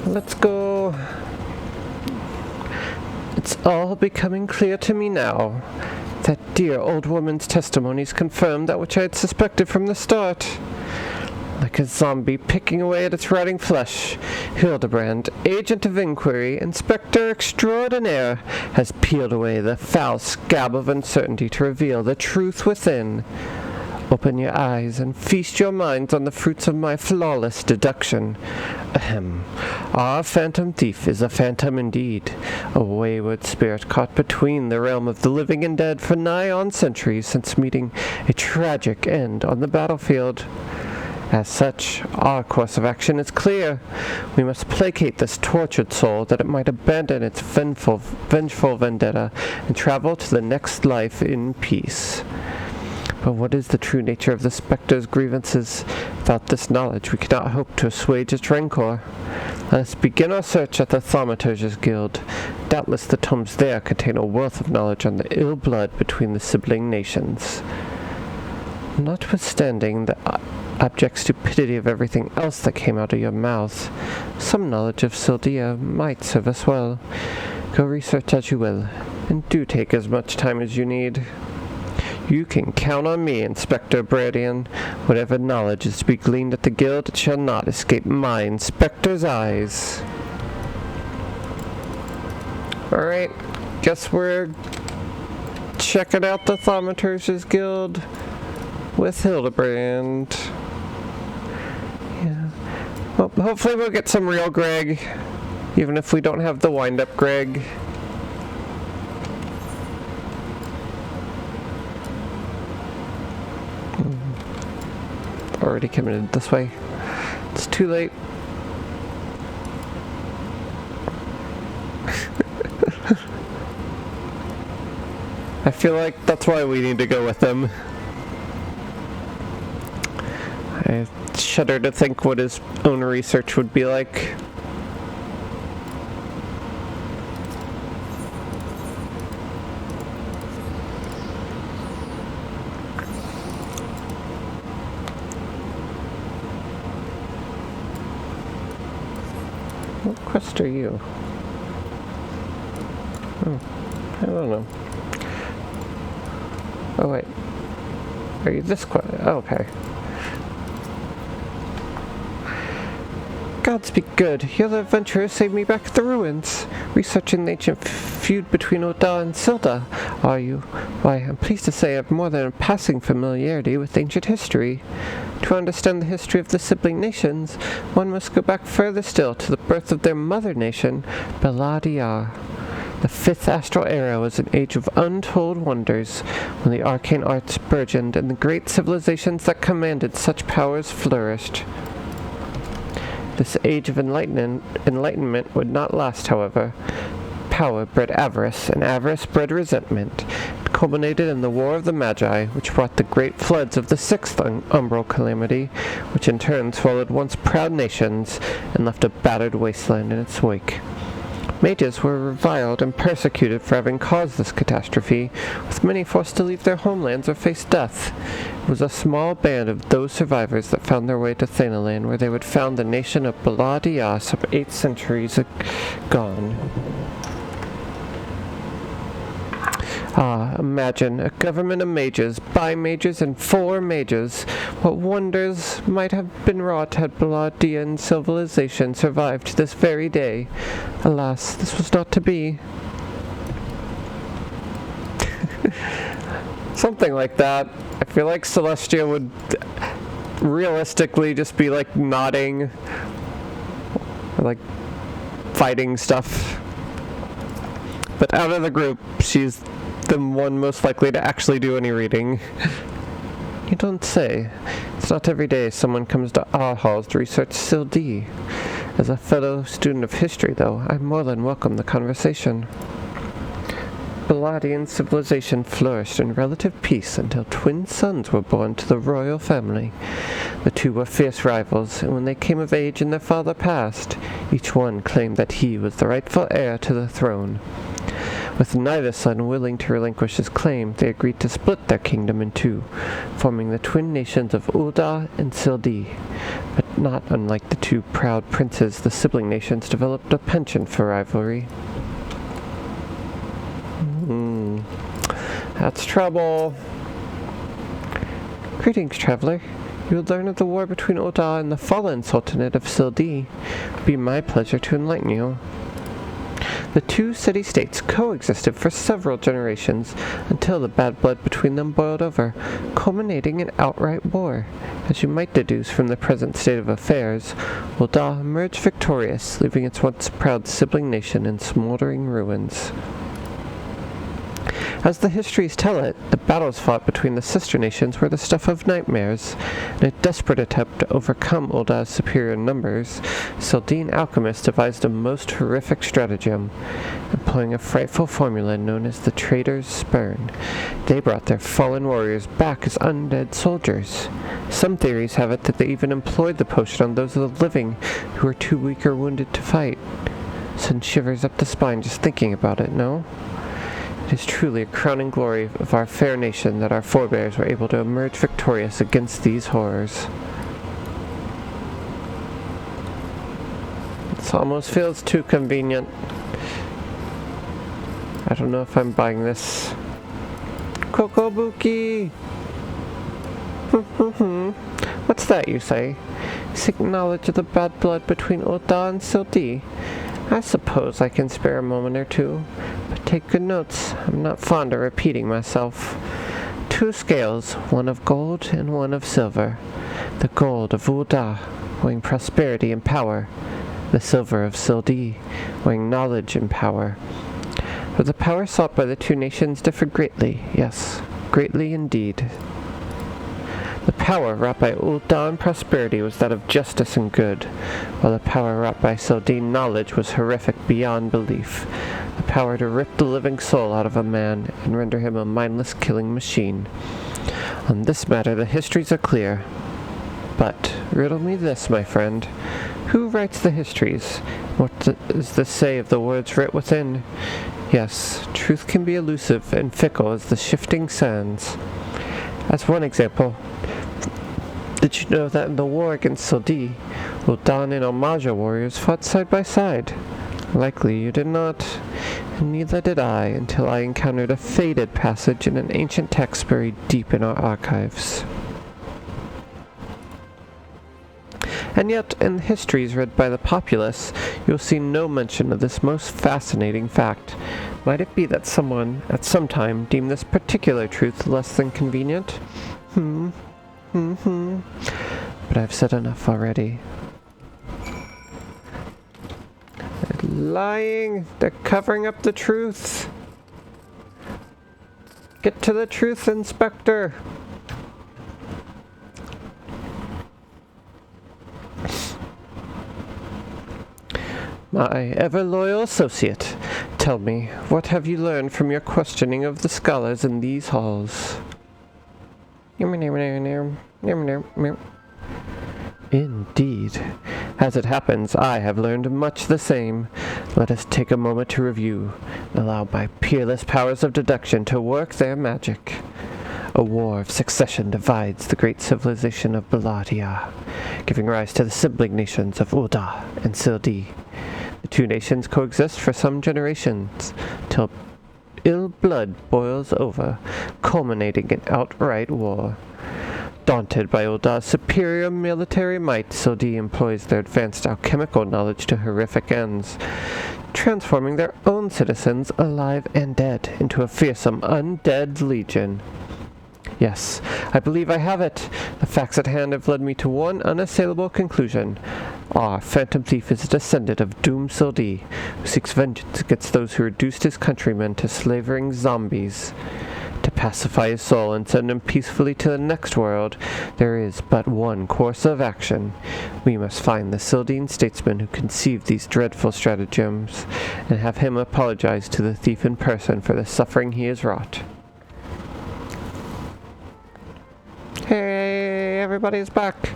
Let's go. It's all becoming clear to me now. That dear old woman's testimonies confirmed that which I had suspected from the start. Like a zombie picking away at its rotting flesh, Hildibrand, agent of inquiry, inspector extraordinaire, has peeled away the foul scab of uncertainty to reveal the truth within. Open your eyes and feast your minds on the fruits of my flawless deduction. Ahem. Our phantom thief is a phantom indeed, a wayward spirit caught between the realm of the living and dead for nigh on centuries since meeting a tragic end on the battlefield. As such, our course of action is clear. We must placate this tortured soul that it might abandon its vengeful vendetta and travel to the next life in peace. But what is the true nature of the spectre's grievances? Without this knowledge, we cannot hope to assuage its rancor. Let us begin our search at the Thaumaturge's Guild. Doubtless the tomes there contain a wealth of knowledge on the ill blood between the sibling nations. Notwithstanding the abject stupidity of everything else that came out of your mouth, some knowledge of Sildea might serve us well. Go research as you will, and do take as much time as you need. You can count on me, Inspector Bradian. Whatever knowledge is to be gleaned at the guild, it shall not escape my inspector's eyes. Alright, guess we're checking out the Thaumaturge's Guild with Hildibrand. Yeah. Well, hopefully we'll get some real Greg, even if we don't have the wind-up Greg. Already committed this way. It's too late. I feel like that's why we need to go with them. I shudder to think what his own research would be like. What quest are you? I don't know. Oh wait. Are you this quest? Oh, okay. Gods be good. You're the adventurer who saved me back at the ruins. Researching the ancient feud between Oda and Silda, are you? Why, I'm pleased to say I have more than a passing familiarity with ancient history. To understand the history of the sibling nations, one must go back further still to the birth of their mother nation, Baladia. The fifth astral era was an age of untold wonders, when the arcane arts burgeoned and the great civilizations that commanded such powers flourished. This age of enlightenment would not last, however. Power bred avarice, and avarice bred resentment. It culminated in the War of the Magi, which brought the great floods of the sixth umbral calamity, which in turn swallowed once proud nations and left a battered wasteland in its wake. Mages were reviled and persecuted for having caused this catastrophe, with many forced to leave their homelands or face death. It was a small band of those survivors that found their way to Thanalan, where they would found the nation of Baladia some 8 centuries gone. Ah, imagine, a government of mages, bi-mages, and 4 mages. What wonders might have been wrought had Baladian civilization survived to this very day. Alas, this was not to be. Something like that. I feel like Celestia would realistically just be like nodding, or like fighting stuff. But out of the group, she's the one most likely to actually do any reading. You don't say. It's not every day someone comes to our halls to research Sildee. As a fellow student of history, though, I more than welcome the conversation. Baladian civilization flourished in relative peace until twin sons were born to the royal family. The 2 were fierce rivals, and when they came of age and their father passed, each one claimed that he was the rightful heir to the throne. With neither son willing to relinquish his claim, they agreed to split their kingdom in two, forming the twin nations of Ul'dah and Sil'Dih. But not unlike the two proud princes, the sibling nations developed a penchant for rivalry. That's trouble. Greetings, traveler. You will learn of the war between Ul'dah and the fallen Sultanate of Sil'Dih. It will be my pleasure to enlighten you. The two city-states coexisted for several generations until the bad blood between them boiled over, culminating in outright war. As you might deduce from the present state of affairs, Ul'dah emerged victorious, leaving its once proud sibling nation in smoldering ruins. As the histories tell it, the battles fought between the sister nations were the stuff of nightmares. In a desperate attempt to overcome Ul'dah's superior numbers, Sil'Dih alchemists devised a most horrific stratagem, employing a frightful formula known as the Traitor's Spurn. They brought their fallen warriors back as undead soldiers. Some theories have it that they even employed the potion on those of the living who were too weak or wounded to fight. Sends shivers up the spine just thinking about it, no? It is truly a crowning glory of our fair nation that our forebears were able to emerge victorious against these horrors. This almost feels too convenient. I don't know if I'm buying this. Kokobuki! What's that you say? Seek knowledge of the bad blood between Ul'dah and Sil'Dih. I suppose I can spare a moment or two, but take good notes. I'm not fond of repeating myself. 2 scales, one of gold and one of silver. The gold of Ul'dah, weighing prosperity and power. The silver of Sil'Dih, weighing knowledge and power. For the power sought by the two nations differed greatly, yes, greatly indeed. The power wrought by Ul'dah in prosperity was that of justice and good, while the power wrought by Sil'Dih knowledge was horrific beyond belief. The power to rip the living soul out of a man and render him a mindless killing machine. On this matter the histories are clear. But riddle me this, my friend. Who writes the histories? What does this say of the words writ within? Yes, truth can be elusive and fickle as the shifting sands. As one example, did you know that in the war against Sil'Dih, Ul'dah and Omaja warriors fought side by side? Likely you did not, and neither did I until I encountered a faded passage in an ancient text buried deep in our archives. And yet, in the histories read by the populace, you'll see no mention of this most fascinating fact. Might it be that someone, at some time, deemed this particular truth less than convenient? But I've said enough already. They're lying! They're covering up the truth! Get to the truth, Inspector! My ever-loyal associate, tell me, what have you learned from your questioning of the scholars in these halls? Indeed. As it happens, I have learned much the same. Let us take a moment to review, and allow my peerless powers of deduction to work their magic. A war of succession divides the great civilization of Baladia, giving rise to the sibling nations of Ul'dah and Sil'Dih. The two nations coexist for some generations, till ill blood boils over, culminating in outright war. Daunted by Ul'dah's superior military might, Sil'Dih employs their advanced alchemical knowledge to horrific ends, transforming their own citizens, alive and dead, into a fearsome undead legion. Yes, I believe I have it. The facts at hand have led me to one unassailable conclusion. Our phantom thief is a descendant of doomed Sil'Dih, who seeks vengeance against those who reduced his countrymen to slavering zombies. To pacify his soul and send him peacefully to the next world, there is but one course of action. We must find the Sil'Dih statesman who conceived these dreadful stratagems, and have him apologize to the thief in person for the suffering he has wrought. Hey, everybody's back!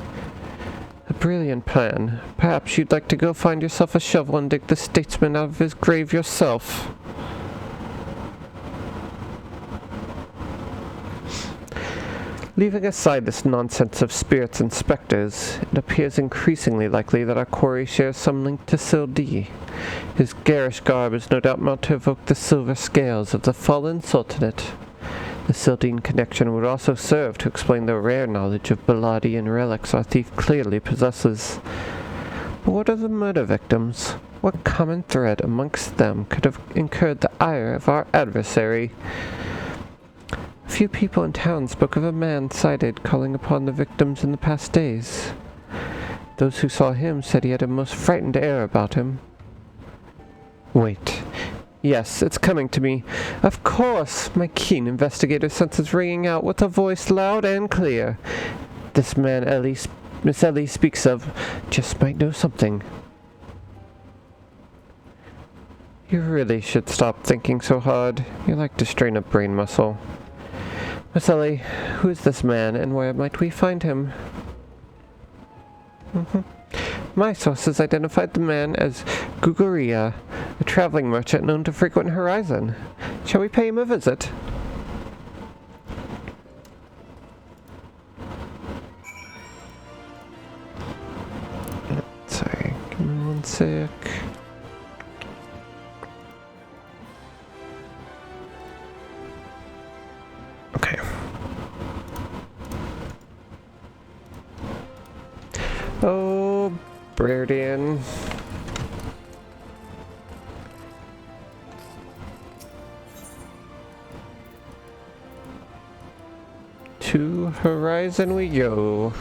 A brilliant plan. Perhaps you'd like to go find yourself a shovel and dig the statesman out of his grave yourself. Leaving aside this nonsense of spirits and spectres, it appears increasingly likely that our quarry shares some link to Sildi. His garish garb is no doubt meant to evoke the silver scales of the fallen sultanate. The Sildine connection would also serve to explain the rare knowledge of Balladian relics our thief clearly possesses. But what are the murder victoms? What common thread amongst them could have incurred the ire of our adversary? Few people in town spoke of a man sighted calling upon the victims in the past days. Those who saw him said he had a most frightened air about him. Wait. Yes, it's coming to me. Of course! My keen investigator senses ringing out with a voice loud and clear. This man Miss Ellie speaks of just might know something. You really should stop thinking so hard. You like to strain a brain muscle. Miss Ellie, who is this man, and where might we find him? My sources identified the man as Guguria, a traveling merchant known to frequent Horizon. Shall we pay him a visit? Sorry, give me one sec. Okay. Oh, Bradian. To Horizon we go.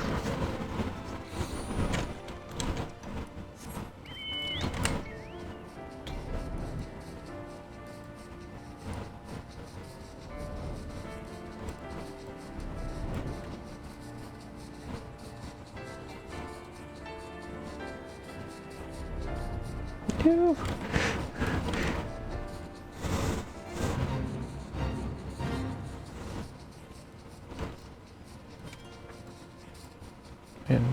Yeah. And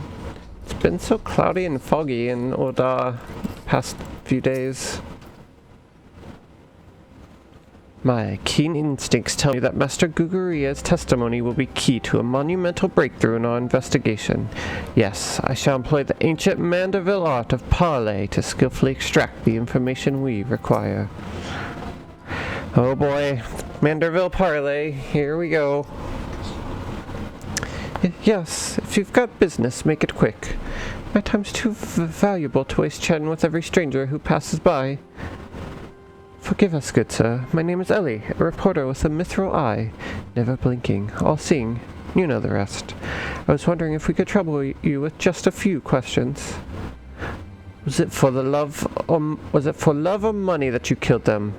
it's been so cloudy and foggy in Oda past few days. My keen instincts tell me that Master Guguria's testimony will be key to a monumental breakthrough in our investigation. Yes, I shall employ the ancient Manderville art of parley to skillfully extract the information we require. Oh boy, Manderville parley, here we go. Yes, if you've got business, make it quick. My time's too valuable to waste chatting with every stranger who passes by. Forgive us, good sir. My name is Ellie, a reporter with a mithril eye, never blinking, all-seeing. You know the rest. I was wondering if we could trouble you with just a few questions. Was it for love or money that you killed them?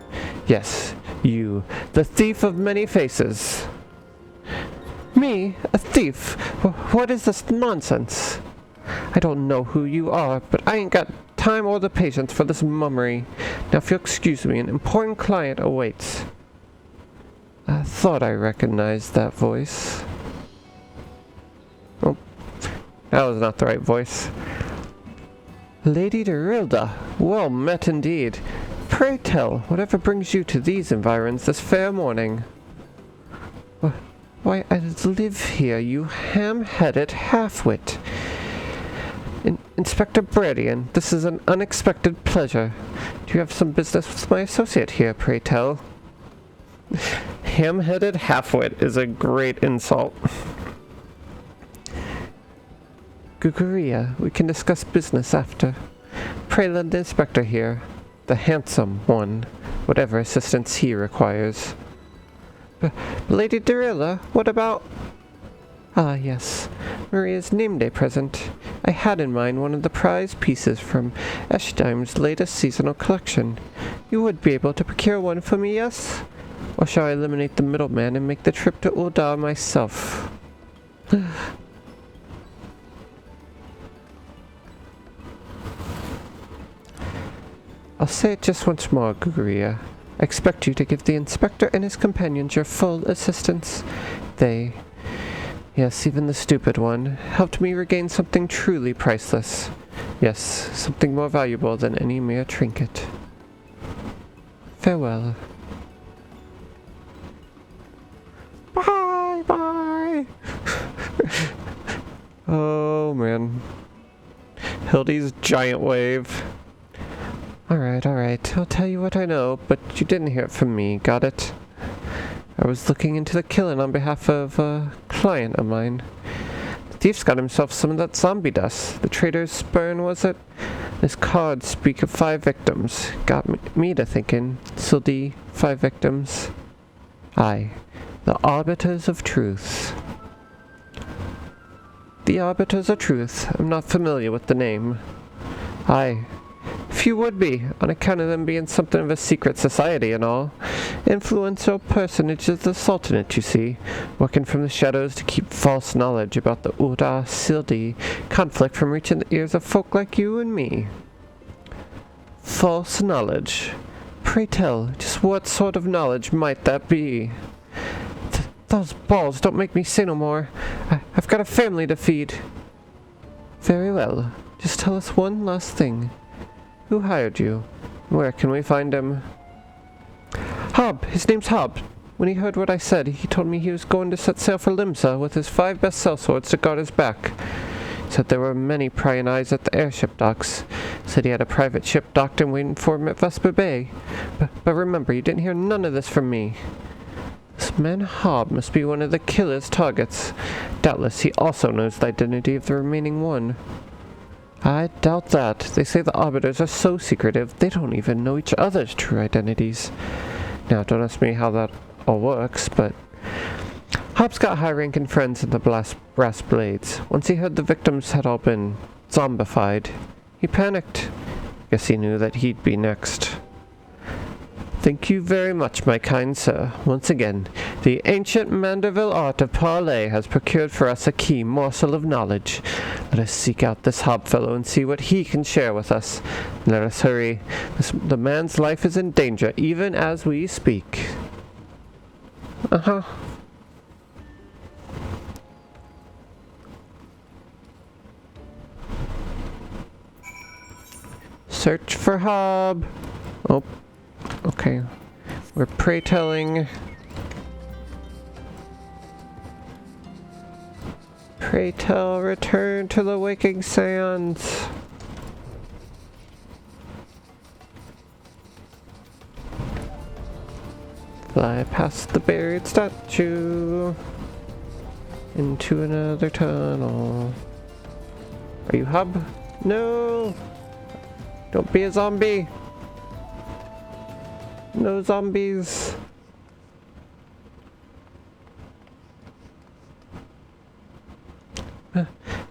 Yes, you, the thief of many faces. Me? A thief? What is this nonsense? I don't know who you are, but I ain't got time or the patience for this mummery. Now if you'll excuse me, an important client awaits. I thought I recognized that voice. Oh, that was not the right voice. Lady Derilda, well met indeed. Pray tell, whatever brings you to these environs this fair morning? Why, I live here, you ham-headed half-wit. Inspector Bradian, this is an unexpected pleasure. Do you have some business with my associate here, pray tell? Ham-headed half-wit is a great insult. Guguria, we can discuss business after. Pray let the inspector here, the handsome one, whatever assistance he requires. Lady Darilla, what about... Ah, yes. Maria's name day present. I had in mind one of the prize pieces from Eshdime's latest seasonal collection. You would be able to procure one for me, yes? Or shall I eliminate the middleman and make the trip to Uldar myself? I'll say it just once more, Guguria. I expect you to give the inspector and his companions your full assistance. They... Yes, even the stupid one, helped me regain something truly priceless. Yes, something more valuable than any mere trinket. Farewell. Bye, bye. Oh, man. Hildy's giant wave. Alright, I'll tell you what I know, but you didn't hear it from me, got it? I was looking into the killing on behalf of a client of mine. The thief's got himself some of that zombie dust. The traitor's spurn, was it? His cards speak of 5 victims. Got me to thinking. Sildy, 5 victims. Aye, the Arbiters of Truth. The Arbiters of Truth. I'm not familiar with the name. Aye. Few would be, on account of them being something of a secret society and all. Influential personages of the Sultanate, you see, working from the shadows to keep false knowledge about the Sildi conflict from reaching the ears of folk like you and me. False knowledge? Pray tell, just what sort of knowledge might that be? Those balls don't make me say no more. I've got a family to feed. Very well, just tell us one last thing. Who hired you? Where can we find him? Hob! His name's Hob. When he heard what I said, he told me he was going to set sail for Limsa with his 5 best sellswords to guard his back. Said there were many prying eyes at the airship docks. Said he had a private ship docked and waiting for him at Vesper Bay. But remember, you didn't hear none of this from me. This man Hob must be one of the killer's targets. Doubtless he also knows the identity of the remaining one. I doubt that. They say the Arbiters are so secretive, they don't even know each other's true identities. Now, don't ask me how that all works, but Hob's got high-ranking friends in the brass blades. Once he heard the victims had all been zombified, he panicked. Guess he knew that he'd be next. Thank you very much, my kind sir. Once again, the ancient Manderville art of parley has procured for us a key morsel of knowledge. Let us seek out this Hob fellow and see what he can share with us. Let us hurry. The man's life is in danger, even as we speak. Uh-huh. Search for Hob. Oh. Okay, we're pray-telling. Pray tell, return to the waking sands. Fly past the buried statue into another tunnel. Are you Hob? No! Don't be a zombie! No zombies.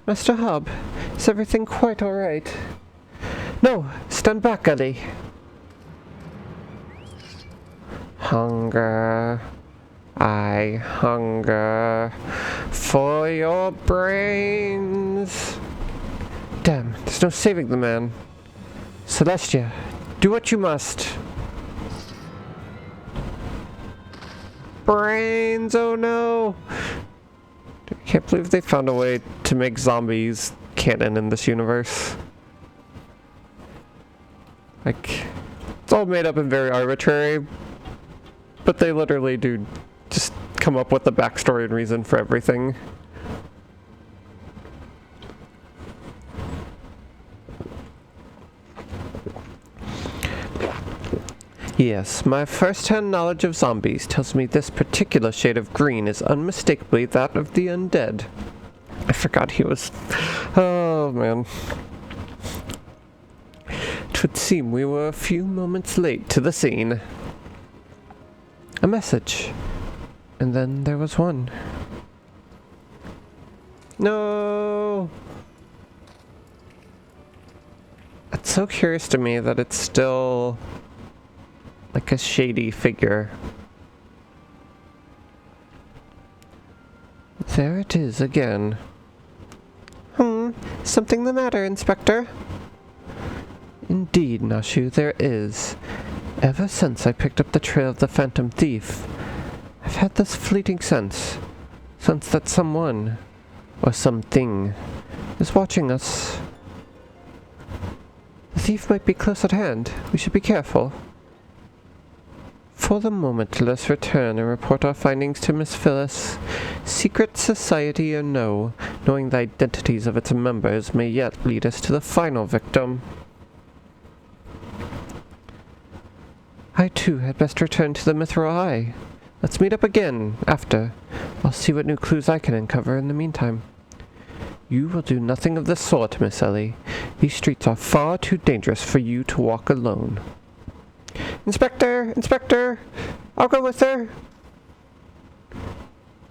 Master Hob, is everything quite alright? No, stand back, Ellie. Hunger. I hunger for your brains. Damn, there's no saving the man. Celestia, do what you must. Brains, oh no! I can't believe they found a way to make zombies canon in this universe. Like, it's all made up and very arbitrary, but they literally do just come up with the backstory and reason for everything. Yes, my first-hand knowledge of zombies tells me this particular shade of green is unmistakably that of the undead. I forgot he was... Oh, man. Twould seem we were a few moments late to the scene. A message. And then there was one. No! It's so curious to me that it's still... like a shady figure. There it is again. Something the matter, Inspector? Indeed, Nashu, there is. Ever since I picked up the trail of the Phantom Thief, I've had this fleeting sense that someone, or something, is watching us. The thief might be close at hand. We should be careful. For the moment, let us return and report our findings to Miss Phyllis. Secret society or no, knowing the identities of its members may yet lead us to the final victim. I too had best return to the Mithril Eye. Let's meet up again, after. I'll see what new clues I can uncover in the meantime. You will do nothing of the sort, Miss Ellie. These streets are far too dangerous for you to walk alone. Inspector! Inspector! I'll go with her!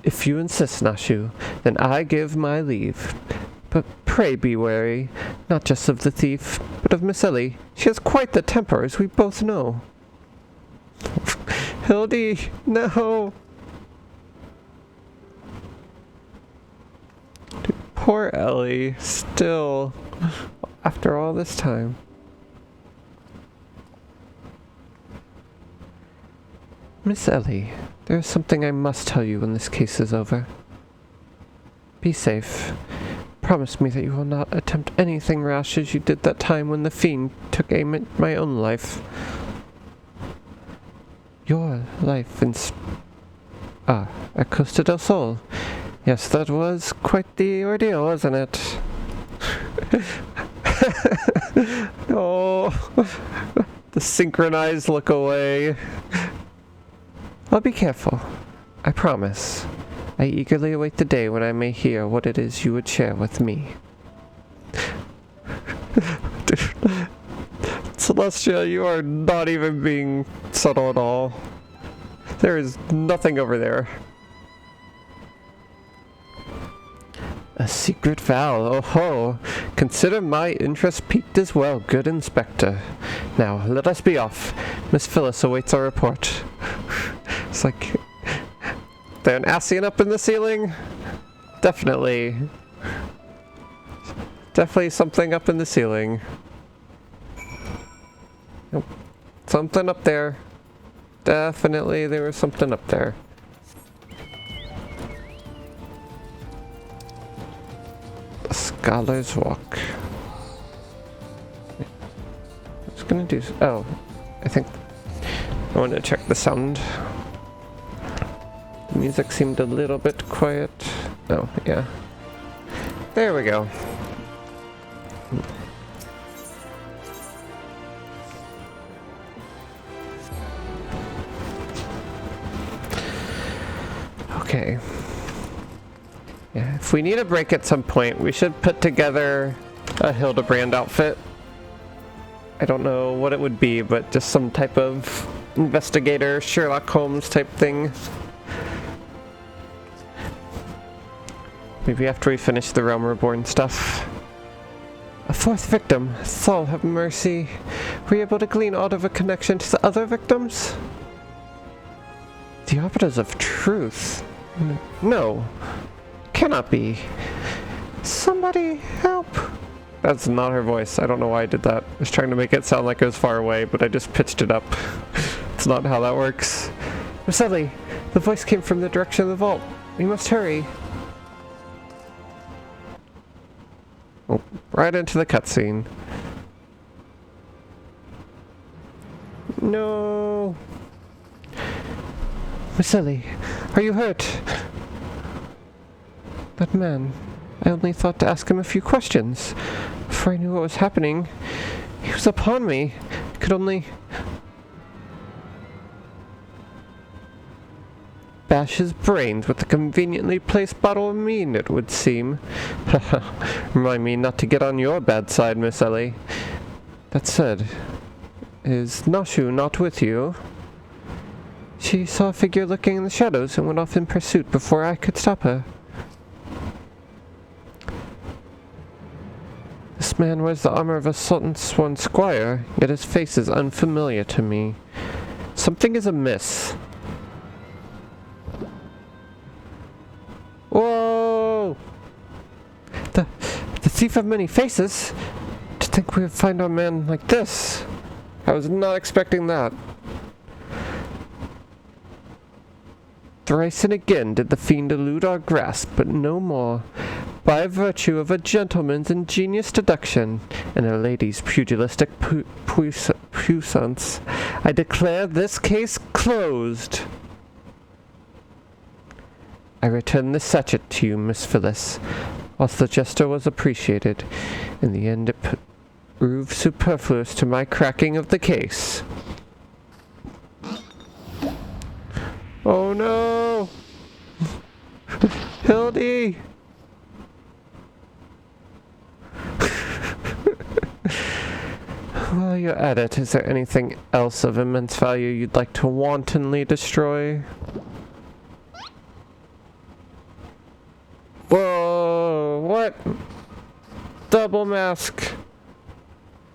If you insist, Nashu, then I give my leave. But pray be wary, not just of the thief, but of Miss Ellie. She has quite the temper, as we both know. Hildy, no! Dude, poor Ellie, still, after all this time. Miss Ellie, there is something I must tell you when this case is over. Be safe. Promise me that you will not attempt anything rash as you did that time when the fiend took aim at my own life. Your life at Costa del Sol. Yes, that was quite the ordeal, wasn't it? Oh, the synchronized look away. I'll be careful. I promise. I eagerly await the day when I may hear what it is you would share with me. Celestia, you are not even being subtle at all. There is nothing over there. A secret vow, oh ho! Consider my interest piqued as well, good Inspector. Now, let us be off. Miss Phyllis awaits our report. It's like... There an Ascian up in the ceiling? Definitely. Definitely something up in the ceiling. Nope. Something up there. Definitely there was something up there. The Scholar's Walk. I was gonna do... Oh, I think... I want to check the sound. The music seemed a little bit quiet. Oh, yeah. There we go. Okay. Yeah, if we need a break at some point, we should put together a Hildibrand outfit. I don't know what it would be, but just some type of investigator, Sherlock Holmes type thing. Maybe after we finish the Realm Reborn stuff. A fourth victim. Saul have mercy. Were you able to glean out of a connection to the other victims? The Arbiters of Truth? No. Cannot be. Somebody help. That's not her voice. I don't know why I did that. I was trying to make it sound like it was far away, but I just pitched it up. It's not how that works. Miss Ellie, the voice came from the direction of the vault. We must hurry. Oh, right into the cutscene. No. Miss Ellie, are you hurt? That man. I only thought to ask him a few questions. Before I knew what was happening, he was upon me. I could only... bash his brains with a conveniently placed bottle of mead, it would seem. Remind me not to get on your bad side, Miss Ellie. That said, is Nashu not with you? She saw a figure lurking in the shadows and went off in pursuit before I could stop her. This man wears the armor of a Sultan Swan squire, yet his face is unfamiliar to me. Something is amiss. Whoa! The thief of many faces? To think we would find a man like this. I was not expecting that. Thrice and again did the fiend elude our grasp, but no more. By virtue of a gentleman's ingenious deduction and a lady's pugilistic puissance, I declare this case closed. I return this sachet to you, Miss Phyllis. Whilst the gesture was appreciated, in the end it proved superfluous to my cracking of the case. Oh no! Hildy! While you're at it, is there anything else of immense value you'd like to wantonly destroy? Whoa! What? Double mask!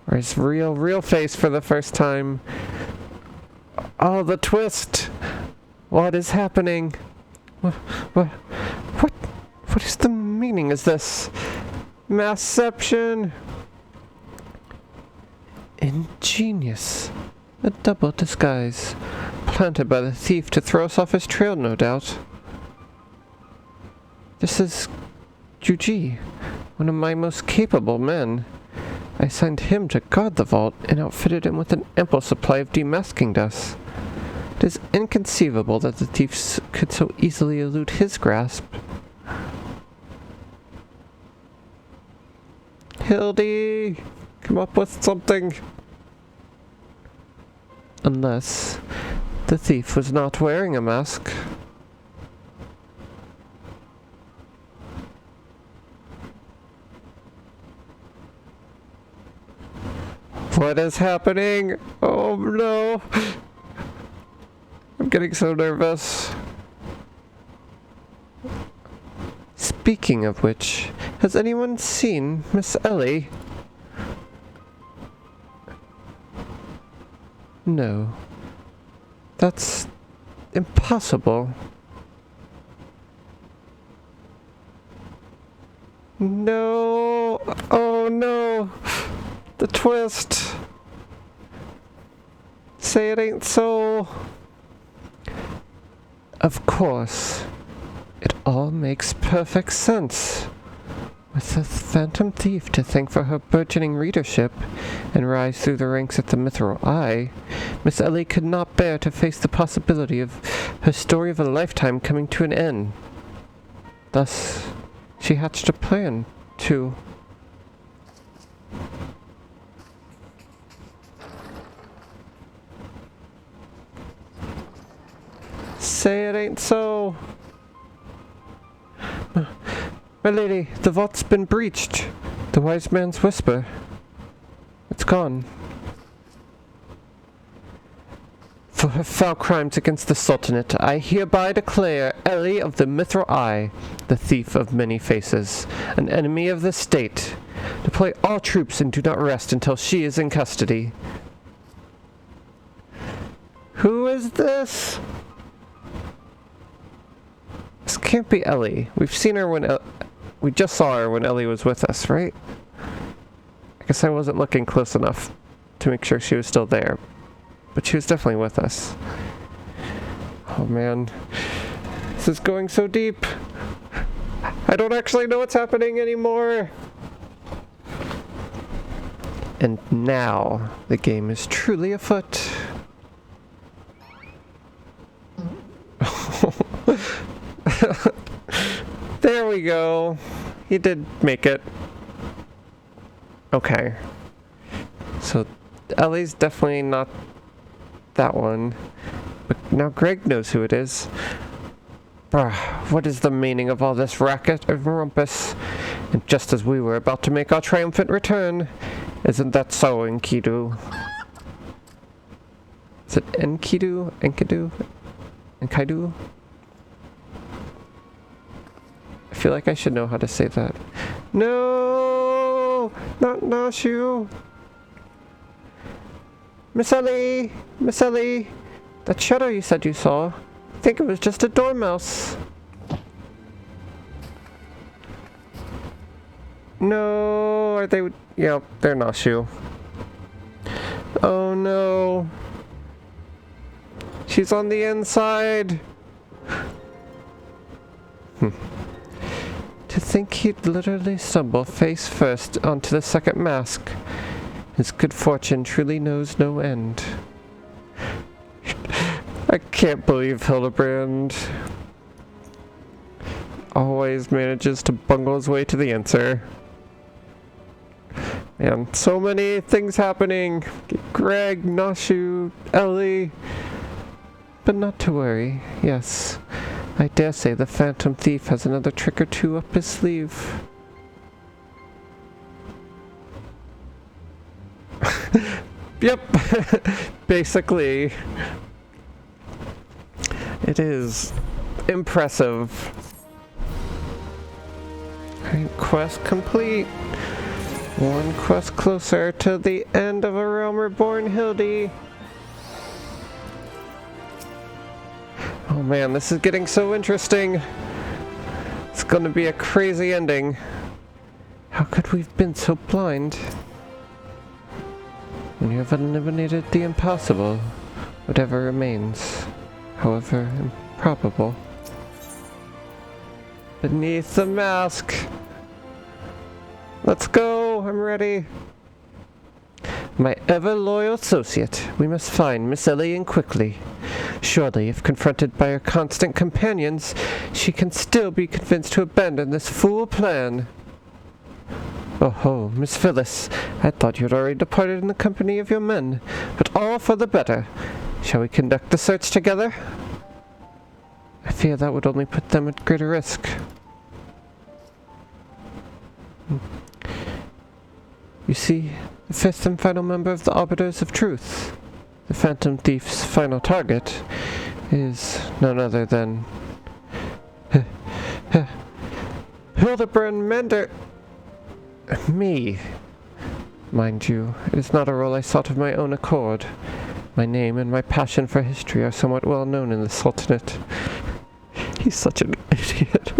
Or his real face for the first time. Oh, the twist! What is happening? What is the meaning of this? Massception! Ingenious. A double disguise. Planted by the thief to throw us off his trail, no doubt. This is Juji, one of my most capable men. I assigned him to guard the vault and outfitted him with an ample supply of demasking dust. It is inconceivable that the thief could so easily elude his grasp. Hildy! Come up with something! Unless the thief was not wearing a mask. What is happening? Oh no! I'm getting so nervous. Speaking of which, has anyone seen Miss Ellie? No. That's impossible. No! Oh no! The twist! Say it ain't so! Of course. It all makes perfect sense. With the Phantom Thief to thank for her burgeoning readership and rise through the ranks at the Mithril Eye, Miss Ellie could not bear to face the possibility of her story of a lifetime coming to an end. Thus, she hatched a plan to... Say it ain't so. My lady, the vault's been breached. The wise man's whisper. It's gone. For her foul crimes against the Sultanate, I hereby declare Ellie of the Mithril Eye, the thief of many faces, an enemy of the state. Deploy all troops and do not rest until she is in custody. Who is this? This can't be Ellie. We've seen her when we just saw her when Ellie was with us, right? I guess I wasn't looking close enough to make sure she was still there. But she was definitely with us. Oh man. This is going so deep. I don't actually know what's happening anymore. And now the game is truly afoot. There we go. He did make it. Okay. So Ellie's definitely not that one. But now Greg knows who it is. Bruh, what is the meaning of all this racket and rumpus? And just as we were about to make our triumphant return, isn't that so, Enkidu? Is it Enkidu? Enkidu? Enkaidu? I feel like I should know how to say that. No! Not Nashu! Miss Ellie! Miss Ellie! That shadow you said you saw, I think it was just a dormouse. No, are they? Yeah, they're Nashu. Oh no. She's on the inside. To think he'd literally stumble face first onto the second mask. His good fortune truly knows no end. I can't believe Hildibrand. always manages to bungle his way to the answer. Man, so many things happening. Greg, Nashu, Ellie. But not to worry. Yes, I dare say the Phantom Thief has another trick or two up his sleeve. Yep, basically. It is impressive. Alright, quest complete. One quest closer to the end of A Realm Reborn, Hildy. Oh man, this is getting so interesting. It's gonna be a crazy ending. How could we have been so blind? When you have eliminated the impossible, whatever remains, however improbable. Beneath the mask! Let's go! I'm ready! My ever-loyal associate, we must find Miss Ellie and quickly. Surely, if confronted by her constant companions, she can still be convinced to abandon this fool plan. Oh ho, Miss Phyllis, I thought you had already departed in the company of your men, but all for the better. Shall we conduct the search together? I fear that would only put them at greater risk. You see, the fifth and final member of the Arbiters of Truth, the Phantom Thief's final target, is none other than Hildibrand Mender. Me. Mind you, it is not a role I sought of my own accord. My name and my passion for history are somewhat well known in the Sultanate. He's such an idiot.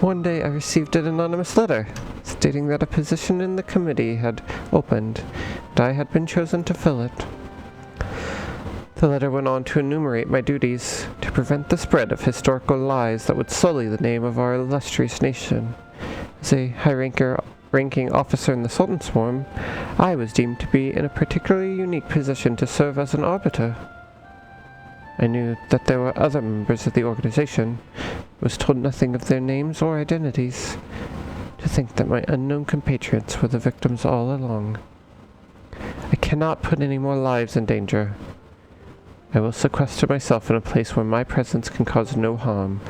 One day I received an anonymous letter, stating that a position in the committee had opened, and I had been chosen to fill it. The letter went on to enumerate my duties, to prevent the spread of historical lies that would sully the name of our illustrious nation. As a high-ranking officer in the Sultan Swarm, I was deemed to be in a particularly unique position to serve as an arbiter. I knew that there were other members of the organization, was told nothing of their names or identities. To think that my unknown compatriots were the victims all along. I cannot put any more lives in danger. I will sequester myself in a place where my presence can cause no harm,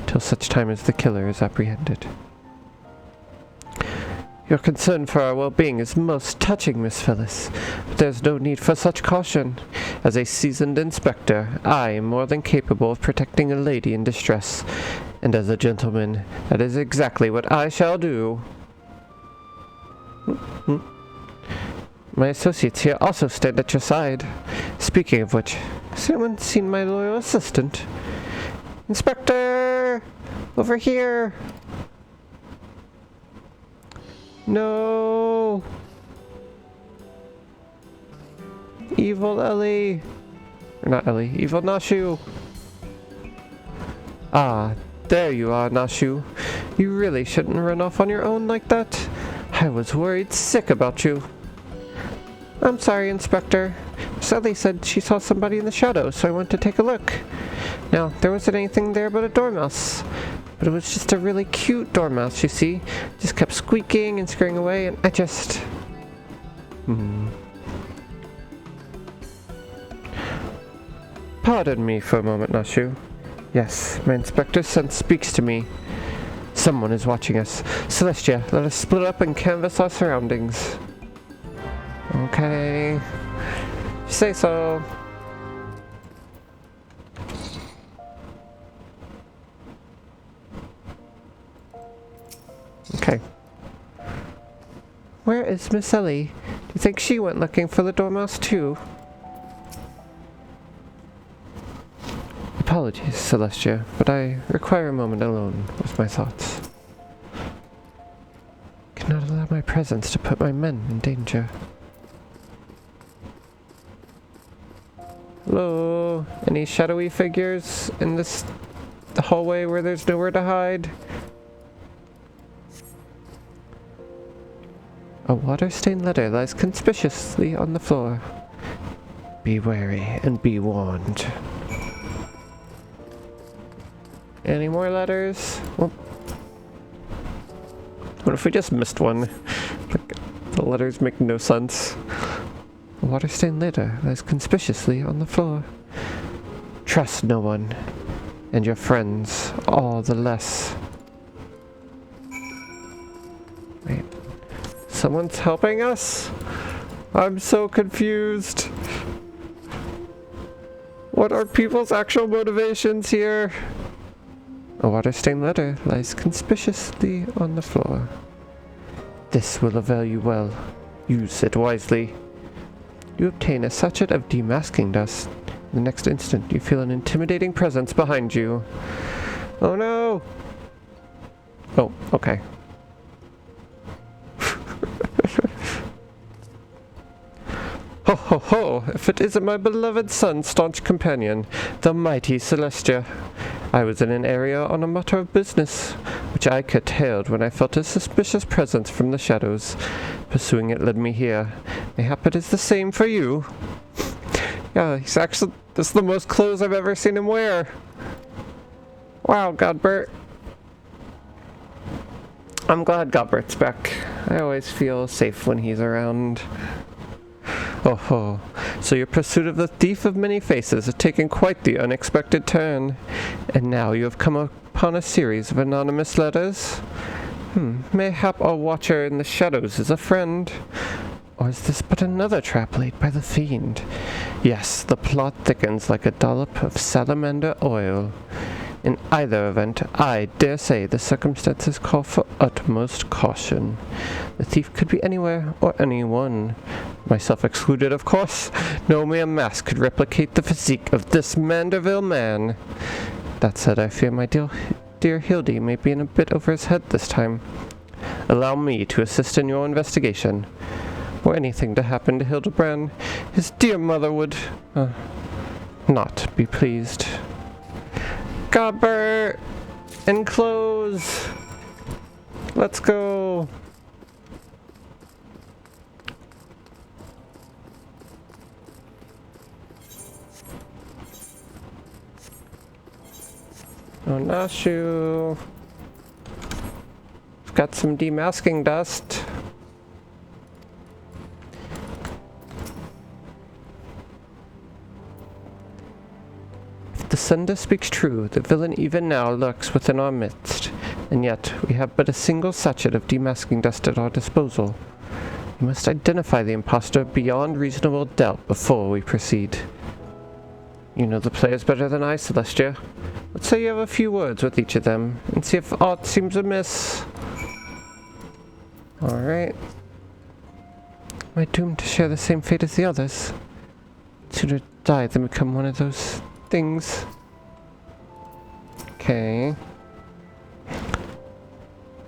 till such time as the killer is apprehended. Your concern for our well-being is most touching, Miss Phyllis, but there's no need for such caution. As a seasoned inspector, I am more than capable of protecting a lady in distress, and as a gentleman, that is exactly what I shall do. My associates here also stand at your side. Speaking of which, has anyone seen my loyal assistant? Inspector! Over here! No! Evil Ellie! Or not Ellie, evil Nashu! Ah, there you are, Nashu. You really shouldn't run off on your own like that. I was worried sick about you. I'm sorry, Inspector. Miss Ellie said she saw somebody in the shadows, so I went to take a look. Now, there wasn't anything there but a dormouse. But it was just a really cute dormouse, you see. Just kept squeaking and scurrying away, and I just... Pardon me for a moment, Nashu. Yes, my inspector's sense speaks to me. Someone is watching us. Celestia, let us split up and canvass our surroundings. Okay. If you say so. Okay. Where is Miss Ellie? Do you think she went looking for the dormouse too? Apologies, Celestia, but I require a moment alone with my thoughts. Cannot allow my presence to put my men in danger. Hello? Any shadowy figures in the hallway where there's nowhere to hide? A water-stained letter lies conspicuously on the floor. Be wary and be warned. Any more letters? Well, What if we just missed one? Like, the letters make no sense. A water-stained letter lies conspicuously on the floor. Trust no one, and your friends all the less. Wait. Someone's helping us? I'm so confused. What are people's actual motivations here? A water-stained letter lies conspicuously on the floor. This will avail you well. Use it wisely. You obtain a sachet of demasking dust. The next instant, you feel an intimidating presence behind you. Oh no! Oh, okay. Ho ho ho! If it isn't my beloved son, staunch companion, the mighty Celestia. I was in an area on a matter of business, which I curtailed when I felt a suspicious presence from the shadows. Pursuing it led me here. Mayhap it is the same for you. Yeah, he's actually... This is the most clothes I've ever seen him wear. Wow, Godbert. I'm glad Godbert's back. I always feel safe when he's around. Oh ho. So your pursuit of the thief of many faces has taken quite the unexpected turn. And now you have come upon a series of anonymous letters? Mayhap our watcher in the shadows is a friend. Or is this but another trap laid by the fiend? Yes, the plot thickens like a dollop of salamander oil. In either event, I dare say the circumstances call for utmost caution. The thief could be anywhere or anyone. Myself excluded, of course. No mere mask could replicate the physique of this Manderville man. That said, I fear my dear Hildy may be in a bit over his head this time. Allow me to assist in your investigation. Were anything to happen to Hildibrand, his dear mother would not be pleased. Godbert! Enclose! Let's go! Oh, Nashu! I've got some demasking dust. The sender speaks true. The villain even now lurks within our midst, and yet we have but a single sachet of demasking dust at our disposal. We must identify the impostor beyond reasonable doubt before we proceed. You know the players better than I, Celestia. Let's say you have a few words with each of them, and see if aught seems amiss. Alright. Am I doomed to share the same fate as the others? Sooner die than become one of those things. Okay.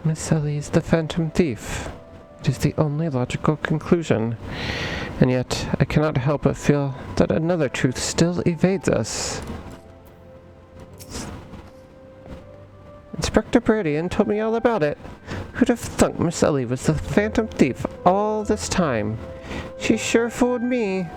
Miss Ellie is the Phantom Thief. It is the only logical conclusion. And yet, I cannot help but feel that another truth still evades us. Inspector Bradian told me all about it. Who'd have thunk Miss Ellie was the Phantom Thief all this time? She sure fooled me.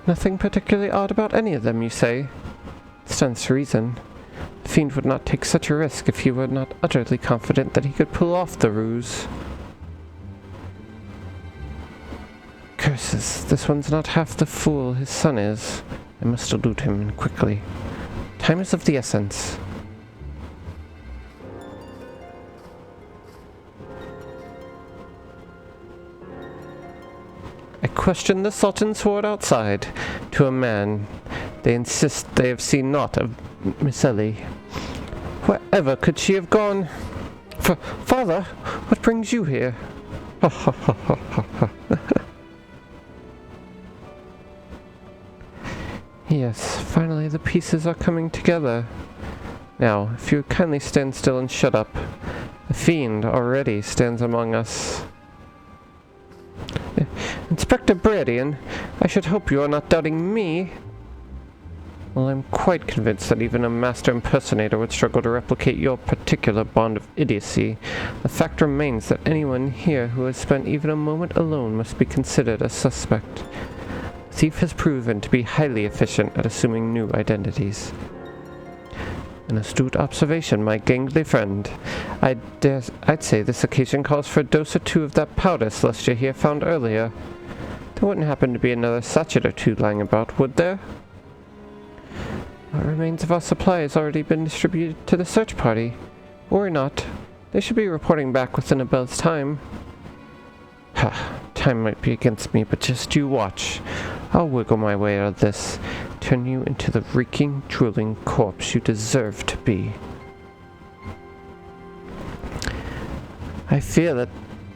Nothing particularly odd about any of them, you say? Stands to reason. The fiend would not take such a risk if he were not utterly confident that he could pull off the ruse. Curses, this one's not half the fool his son is. I must elude him, and quickly. Time is of the essence. I question the Sultan's sword outside. To a man, they insist they have seen naught of Miss Ellie. Wherever could she have gone? Father, what brings you here? Ha ha ha ha ha ha. Yes, finally the pieces are coming together. Now, if you would kindly stand still and shut up. The fiend already stands among us. Inspector Bradian, I should hope you are not doubting me. Well, I'm quite convinced that even a master impersonator would struggle to replicate your particular bond of idiocy. The fact remains that anyone here who has spent even a moment alone must be considered a suspect. The thief has proven to be highly efficient at assuming new identities. An astute observation, my gangly friend. I'd say this occasion calls for a dose or two of that powder Celestia here found earlier. There wouldn't happen to be another sachet or two lying about, would there? What remains of our supply has already been distributed to the search party. Or not. They should be reporting back within a bell's time. Ha, time might be against me, but just you watch. I'll wiggle my way out of this. Turn you into the reeking, drooling corpse you deserve to be. I fear that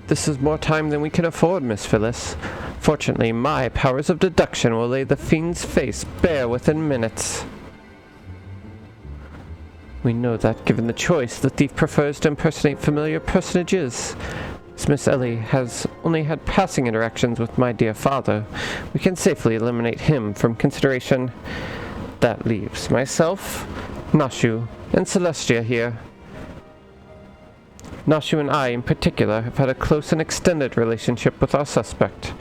this is more time than we can afford, Miss Phyllis. Fortunately, my powers of deduction will lay the fiend's face bare within minutes. We know that, given the choice, the thief prefers to impersonate familiar personages. As Miss Ellie has only had passing interactions with my dear father, we can safely eliminate him from consideration. That leaves myself, Nashu, and Celestia here. Nashu and I, in particular, have had a close and extended relationship with our suspect.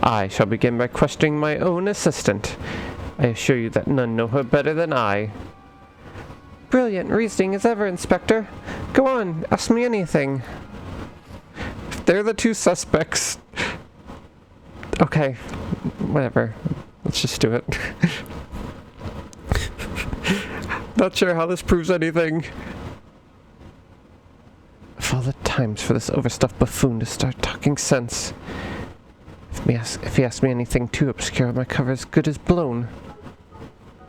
I shall begin by questioning my own assistant. I assure you that none know her better than I. Brilliant reasoning as ever, Inspector. Go on, ask me anything. If they're the two suspects... Okay, whatever. Let's just do it. Not sure how this proves anything. Of all the times for this overstuffed buffoon to start talking sense. If he asks me anything too obscure, my cover is good as blown.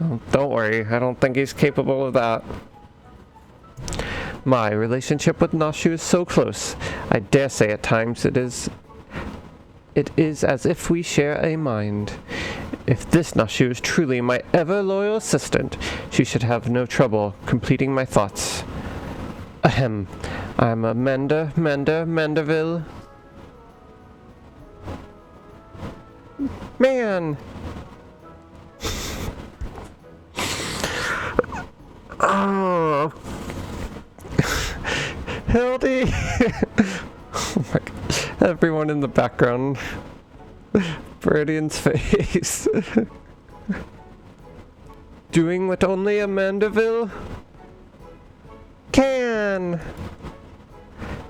Oh, don't worry, I don't think he's capable of that. My relationship with Nashu is so close, I dare say at times it is as if we share a mind. If this Nashu is truly my ever-loyal assistant, she should have no trouble completing my thoughts. Ahem. I'm Manderville. Man! Oh, Hildy! Oh my God. Everyone in the background. Bradian's face. Doing what only a Manderville can.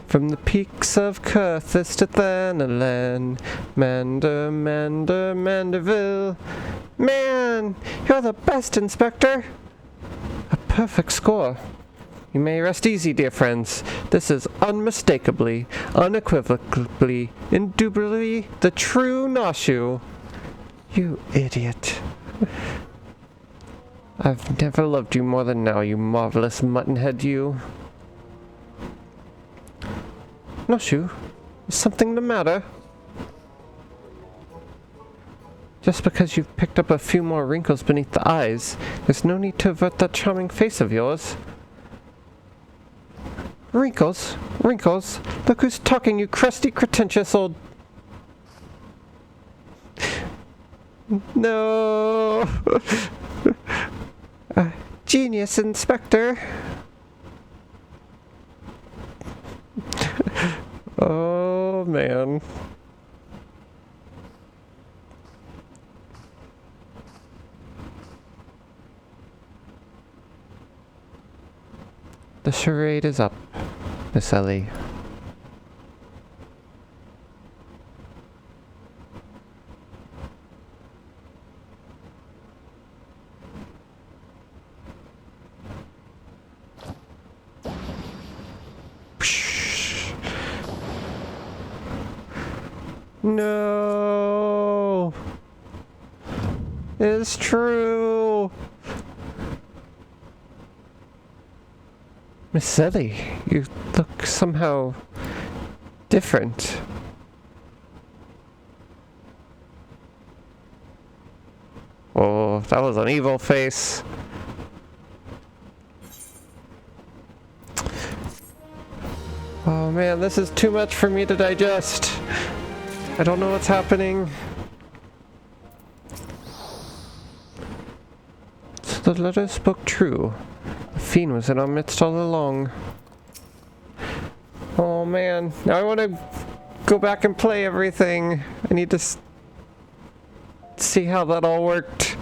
From the peaks of Curthis to Thanalan, Manderville. Man, you're the best, Inspector. A perfect score. You may rest easy, dear friends. This is unmistakably, unequivocally, indubitably the true Nashu. You idiot. I've never loved you more than now, you marvelous muttonhead, you. Nashu, is something the matter? Just because you've picked up a few more wrinkles beneath the eyes, there's no need to avert that charming face of yours. Wrinkles? Wrinkles? Look who's talking, you crusty, pretentious old... No! Genius, Inspector! Oh, man. The charade is up, Miss Ellie. No! It's true! Miss Ellie, you look somehow different. Oh, that was an evil face. Oh man, this is too much for me to digest. I don't know what's happening. So the letter spoke true. The fiend was in our midst all along. Oh man, now I want to go back and play everything. I need to see how that all worked.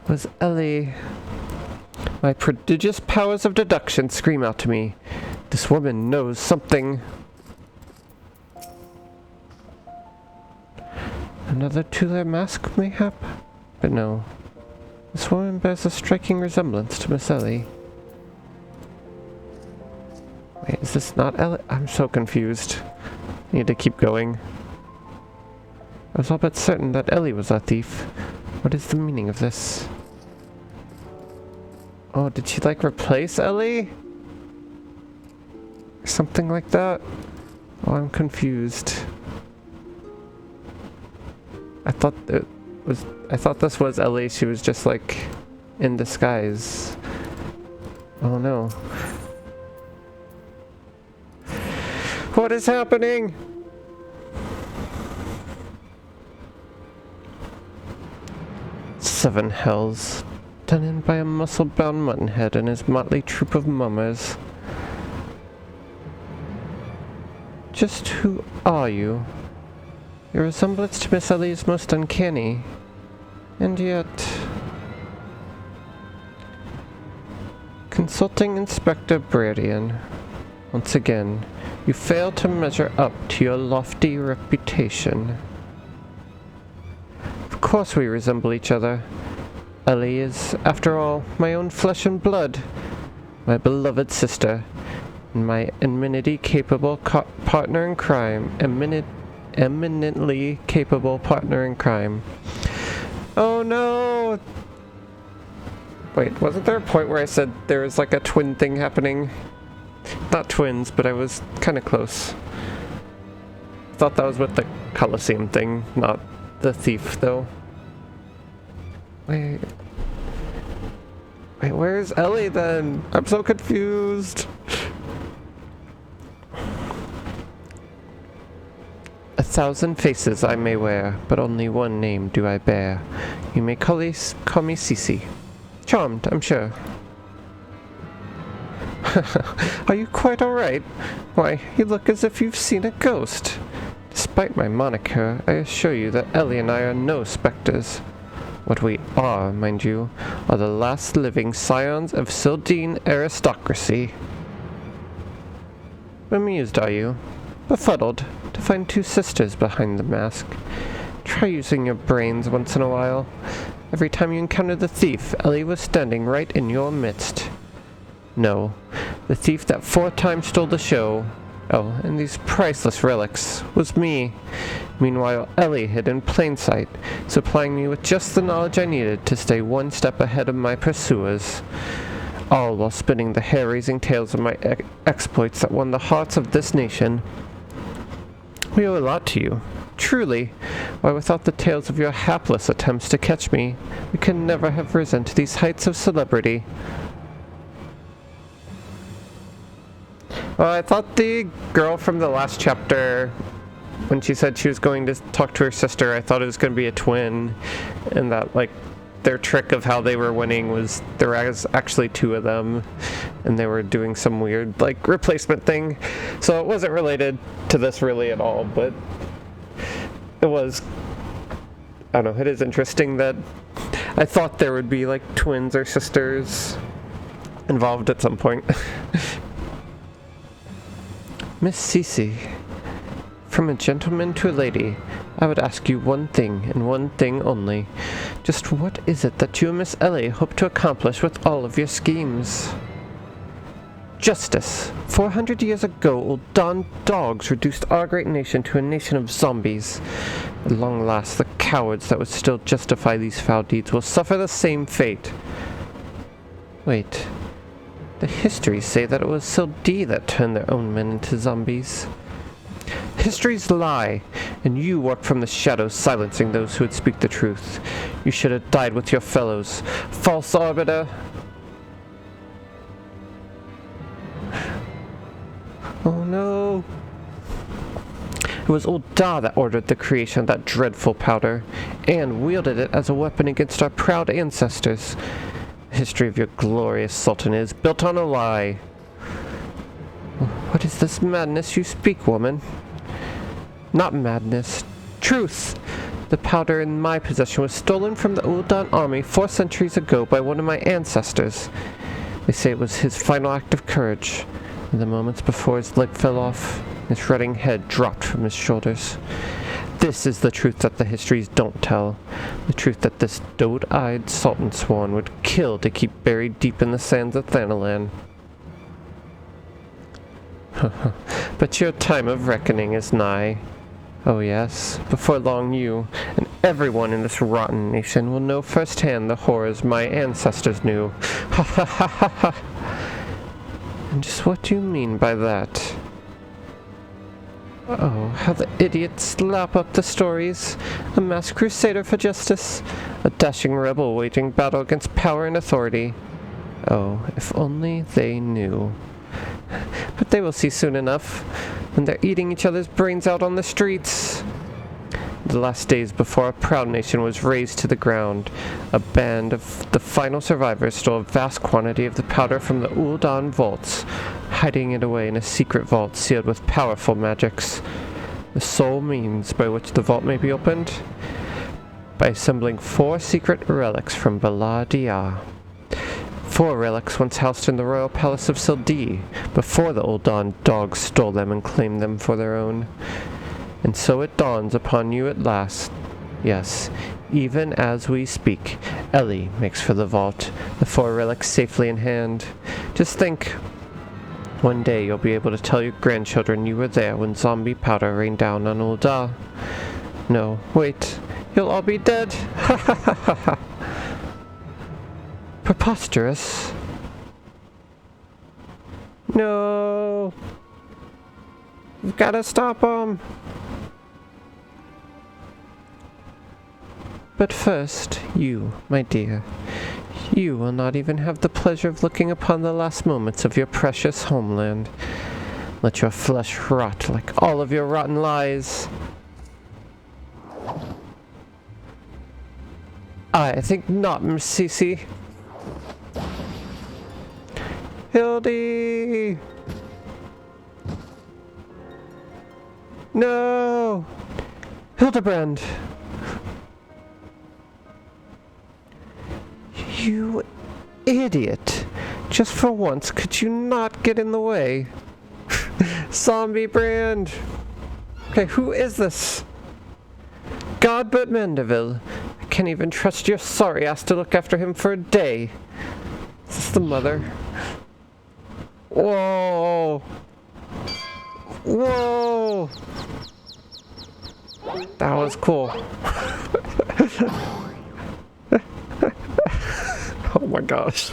Was Ellie... My prodigious powers of deduction scream out to me. This woman knows something. Another two-layer mask, mayhap? But no. This woman bears a striking resemblance to Miss Ellie. Wait, is this not Ellie? I'm so confused. I need to keep going. I was all but certain that Ellie was a thief. What is the meaning of this? Oh, did she like replace Ellie? Something like that? Oh, I'm confused. I thought this was Ellie. She was just like in disguise. Oh no. What is happening? Seven hells. Done in by a muscle-bound muttonhead and his motley troop of mummers. Just who are you? Your resemblance to Miss Ellie is most uncanny. And yet... Consulting Inspector Bradian. Once again, you fail to measure up to your lofty reputation. Of course we resemble each other. Ellie is, after all, my own flesh and blood, my beloved sister, and my eminently capable partner in crime. Eminently capable partner in crime. Oh no! Wait, wasn't there a point where I said there was like a twin thing happening? Not twins, but I was kind of close. Thought that was with the Colosseum thing, not the thief, though. Wait, where's Ellie then? I'm so confused. 1,000 faces I may wear, but only one name do I bear. You may call me Cece. Charmed, I'm sure. Are you quite alright? Why, you look as if you've seen a ghost. Despite my moniker, I assure you that Ellie and I are no specters. What we are, mind you, are the last living scions of Sildene aristocracy. Amused, are you? Befuddled to find two sisters behind the mask. Try using your brains once in a while. Every time you encountered the thief, Ellie was standing right in your midst. No, the thief that 4 times stole the show, oh, and these priceless relics, was me. Meanwhile, Ellie hid in plain sight, supplying me with just the knowledge I needed to stay one step ahead of my pursuers. All while spinning the hair-raising tales of my exploits that won the hearts of this nation. We owe a lot to you. Truly. Why, without the tales of your hapless attempts to catch me, we could never have risen to these heights of celebrity. Well, I thought the girl from the last chapter, when she said she was going to talk to her sister, I thought it was going to be a twin, and that, like, their trick of how they were winning was there was actually 2 of them, and they were doing some weird, like, replacement thing. So it wasn't related to this really at all, but it was, I don't know, it is interesting that I thought there would be, like, twins or sisters involved at some point. Miss Cece, from a gentleman to a lady, I would ask you one thing, and one thing only. Just what is it that you and Miss Ellie hope to accomplish with all of your schemes? Justice. 400 years ago, old Don Dogs reduced our great nation to a nation of zombies. At long last, the cowards that would still justify these foul deeds will suffer the same fate. Wait. The histories say that it was Sildene that turned their own men into zombies. Histories lie, and you work from the shadows, silencing those who would speak the truth. You should have died with your fellows. False arbiter! Oh no! It was old Da that ordered the creation of that dreadful powder, and wielded it as a weapon against our proud ancestors. The history of your glorious sultan is built on a lie. What is this madness you speak, woman? Not madness. Truth! The powder in my possession was stolen from the Uldan army 4 centuries ago by one of my ancestors. They say it was his final act of courage. In the moments before his leg fell off, his rotting head dropped from his shoulders. This is the truth that the histories don't tell. The truth that this doe-eyed Sultan Swan would kill to keep buried deep in the sands of Thanalan. But your time of reckoning is nigh. Oh yes, before long you, and everyone in this rotten nation will know firsthand the horrors my ancestors knew. Ha ha ha ha ha! And just what do you mean by that? Oh, how the idiots lap up the stories. A masked crusader for justice. A dashing rebel waging battle against power and authority. Oh, if only they knew. But they will see soon enough, when they're eating each other's brains out on the streets. The last days before our proud nation was razed to the ground, a band of the final survivors stole a vast quantity of the powder from the Uldan vaults, hiding it away in a secret vault sealed with powerful magics. The sole means by which the vault may be opened? By assembling 4 secret relics from Baladia. 4 relics once housed in the royal palace of Sildi, before the Uldan dogs stole them and claimed them for their own. And so it dawns upon you at last. Yes, even as we speak, Ellie makes for the vault, the 4 relics safely in hand. Just think, one day you'll be able to tell your grandchildren you were there when zombie powder rained down on Ulda. No, wait, you'll all be dead! Ha ha ha ha ha! Preposterous. No! You've gotta stop him! But first, you, my dear, you will not even have the pleasure of looking upon the last moments of your precious homeland. Let your flesh rot like all of your rotten lies. I think not, Miss Cece. Hildy! No! Hildibrand! You idiot! Just for once, could you not get in the way? Zombie Brand! Okay, who is this? God but Mandeville. I can't even trust your sorry ass to look after him for a day. Is this the mother? Whoa! Whoa! That was cool. Oh my gosh.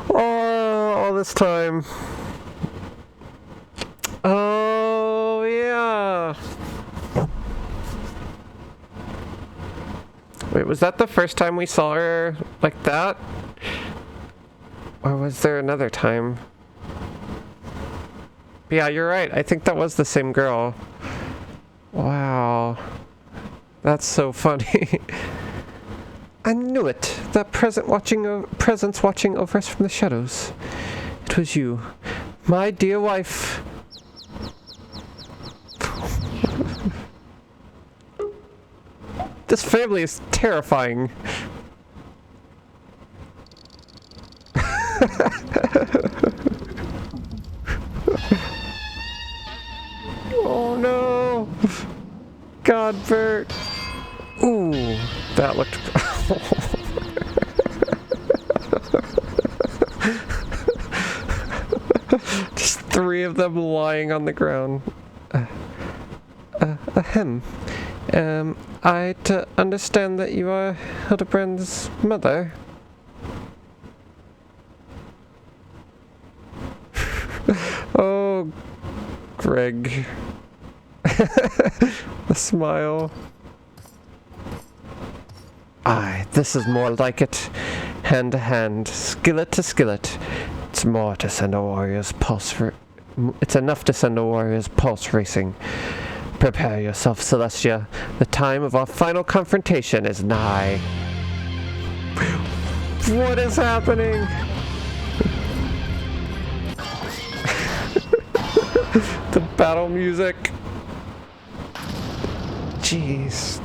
Oh, all this time. Oh, yeah. Wait, was that the first time we saw her like that? Or was there another time? Yeah, you're right. I think that was the same girl. Wow. That's so funny. I knew it! That presence watching over us from the shadows. It was you, my dear wife. This family is terrifying. Oh no! God, Bert. Ooh, that looked... Just 3 of them lying on the ground. Ahem. I to understand that you are Hildibrand's mother? Oh, Greg. The smile. Aye, this is more like it. Hand to hand, skillet to skillet. It's more to send a warrior's pulse it's enough to send a warrior's pulse racing. Prepare yourself, Celestia. The time of our final confrontation is nigh. What is happening? The battle music. Jeez.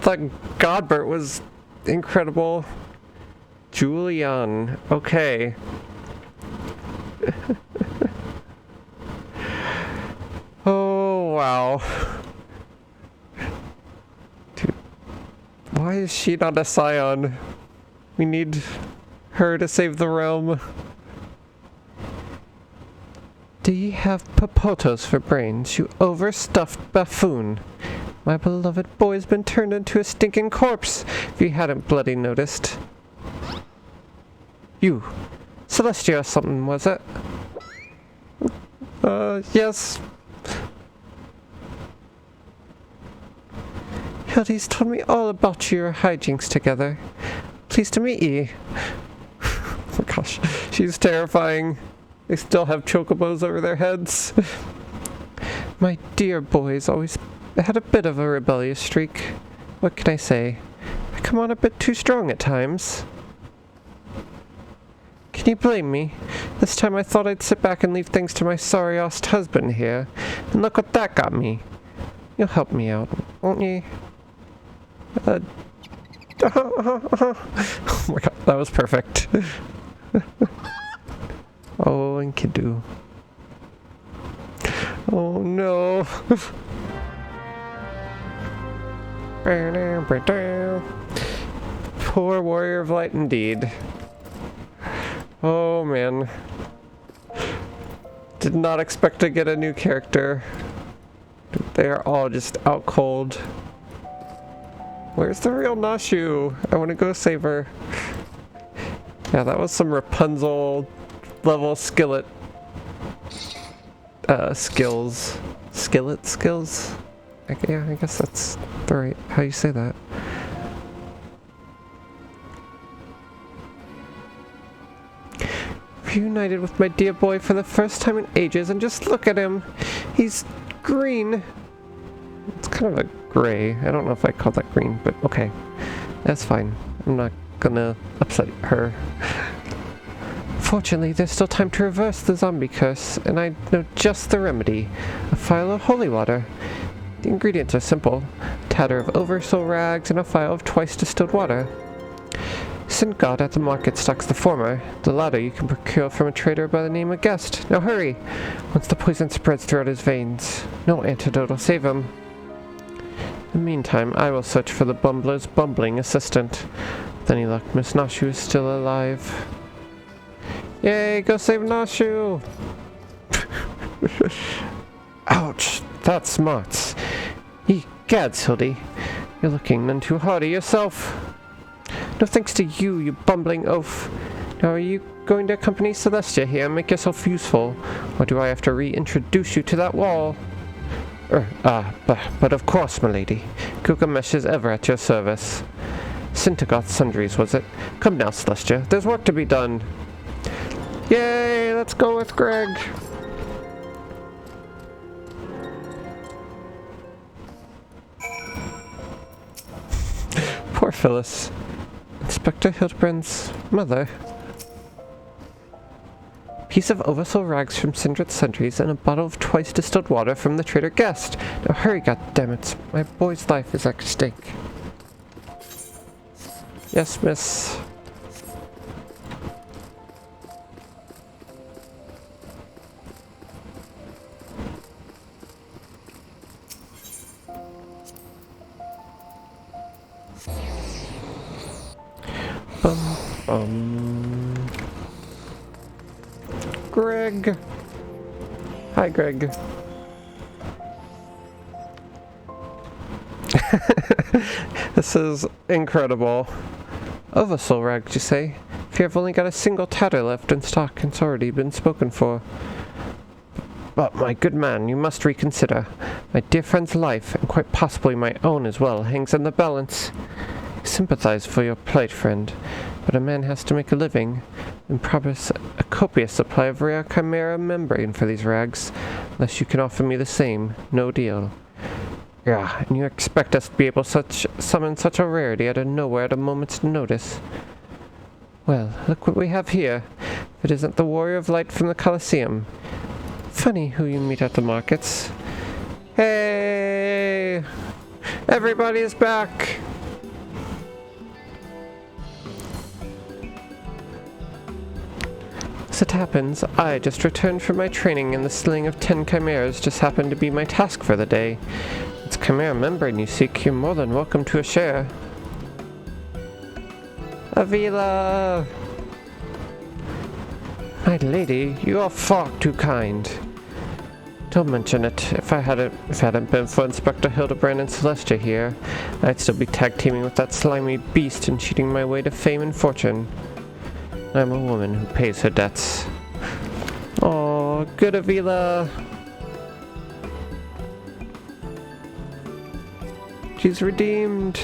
thought Godbert was incredible. Julian. Okay. Oh, wow. Dude, why is she not a scion? We need her to save the realm. Do ye have popotos for brains, you overstuffed buffoon? My beloved boy's been turned into a stinking corpse, if you hadn't bloody noticed. You. Celestia or something, was it? Yes. Hildy's told me all about your hijinks together. Pleased to meet ye. Oh my gosh, she's terrifying. They still have chocobos over their heads. My dear boy's always had a bit of a rebellious streak. What can I say? I come on a bit too strong at times. Can you blame me? This time I thought I'd sit back and leave things to my sorry-assed husband here. And look what that got me. You'll help me out, won't ye? Oh my god, that was perfect. Oh, and Enkidu. Oh no. Poor warrior of light indeed. Oh man. Did not expect to get a new character. They are all just out cold. Where's the real Nashu? I want to go save her. Yeah, that was some Rapunzel level skillet skills. Skillet skills? Yeah, I guess that's the right how you say that. Reunited with my dear boy for the first time in ages, and just look at him. He's green. It's kind of a gray. I don't know if I call that green, but okay. That's fine. I'm not gonna upset her. Fortunately, there's still time to reverse the zombie curse, and I know just the remedy. A phial of holy water. The ingredients are simple. A tatter of oversoul rags and a phial of twice distilled water. Send God at the market stocks the former. The latter you can procure from a trader by the name of Guest. Now hurry! Once the poison spreads throughout his veins, no antidote will save him. In the meantime, I will search for the bumbler's bumbling assistant. With any luck, Miss Nashu is still alive. Yay, go save Nashu! Ouch, that smarts. Egads, Hildy. You're looking none too hardy yourself. No thanks to you, you bumbling oaf. Now are you going to accompany Celestia here and make yourself useful? Or do I have to reintroduce you to that wall? But of course, milady. Gilgamesh is ever at your service. Sintagoth Sundries, was it? Come now, Celestia. There's work to be done. Yay, let's go with Greg. Poor Phyllis. Inspector Hildibrand's mother. Piece of oversoul rags from Sindrit's Sentries and a bottle of twice distilled water from the trader Guest. Now hurry, goddammit. My boy's life is at stake. Yes, miss. Greg. Hi, Greg. This is incredible. Oversoul rag, you say? If you have only got a single tatter left in stock, it's already been spoken for. But my good man, you must reconsider. My dear friend's life, and quite possibly my own as well, hangs in the balance. I sympathize for your plight, friend, but a man has to make a living, and promise a copious supply of rare chimera membrane for these rags, unless you can offer me the same. No deal. Yeah, and you expect us to be able to summon such a rarity out of nowhere at a moment's notice? Well, look what we have here. If it isn't the warrior of light from the Colosseum. Funny who you meet at the markets. Hey! Everybody is back! As it happens, I just returned from my training and the slaying of 10 chimeras just happened to be my task for the day. It's chimera membrane you seek, you're more than welcome to a share. Avila! My lady, you are far too kind. Don't mention it. If it hadn't been for Inspector Hildibrand and Celestia here, I'd still be tag-teaming with that slimy beast and cheating my way to fame and fortune. I'm a woman who pays her debts. Oh, good Avila. She's redeemed.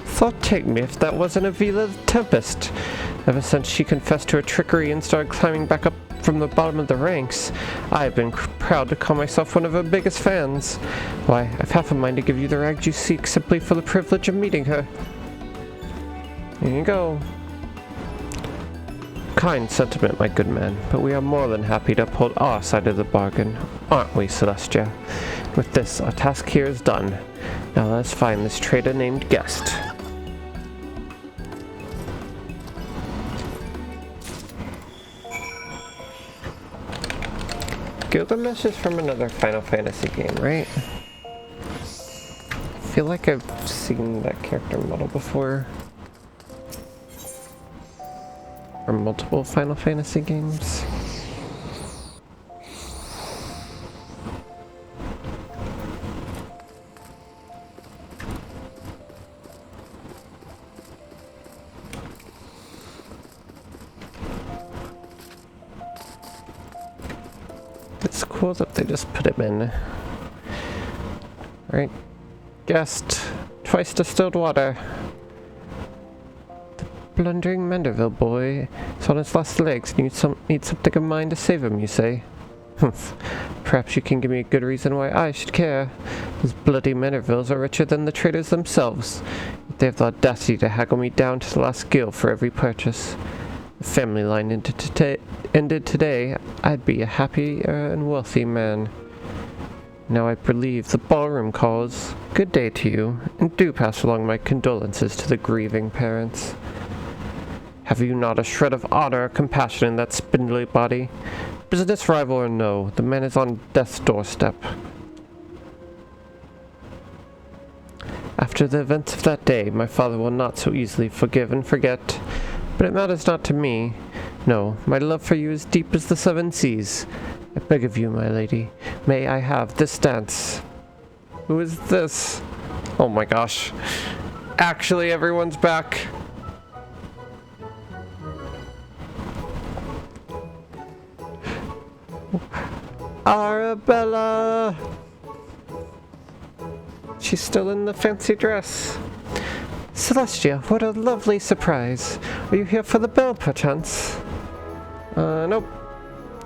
Thought take me if that wasn't Avila the Tempest. Ever since she confessed to her trickery and started climbing back up from the bottom of the ranks, I've been proud to call myself one of her biggest fans. Why, I've half a mind to give you the rags you seek simply for the privilege of meeting her. Here you go. Kind sentiment, my good man, but we are more than happy to uphold our side of the bargain, aren't we, Celestia? With this, our task here is done. Now let us find this traitor named Guest. Gilgamesh is from another Final Fantasy game, right? I feel like I've seen that character model before. From multiple Final Fantasy games. It's cool that they just put him in. Right. Guest. Twice distilled water. Blundering Manderville boy is on his last legs and needs something of mine to save him, you say? Humph. Perhaps you can give me a good reason why I should care. Those bloody Mandervilles are richer than the traders themselves. Yet they have the audacity to haggle me down to the last gill for every purchase. The family line ended today, I'd be a happy and wealthy man. Now I believe the ballroom calls. Good day to you, and do pass along my condolences to the grieving parents. Have you not a shred of honor or compassion in that spindly body? Business rival or no, the man is on death's doorstep. After the events of that day, my father will not so easily forgive and forget. But it matters not to me. No, my love for you is deep as the 7 seas. I beg of you, my lady, may I have this dance? Who is this? Oh my gosh. Actually, everyone's back. Arabella! She's still in the fancy dress. Celestia, what a lovely surprise. Are you here for the bell, perchance? Nope.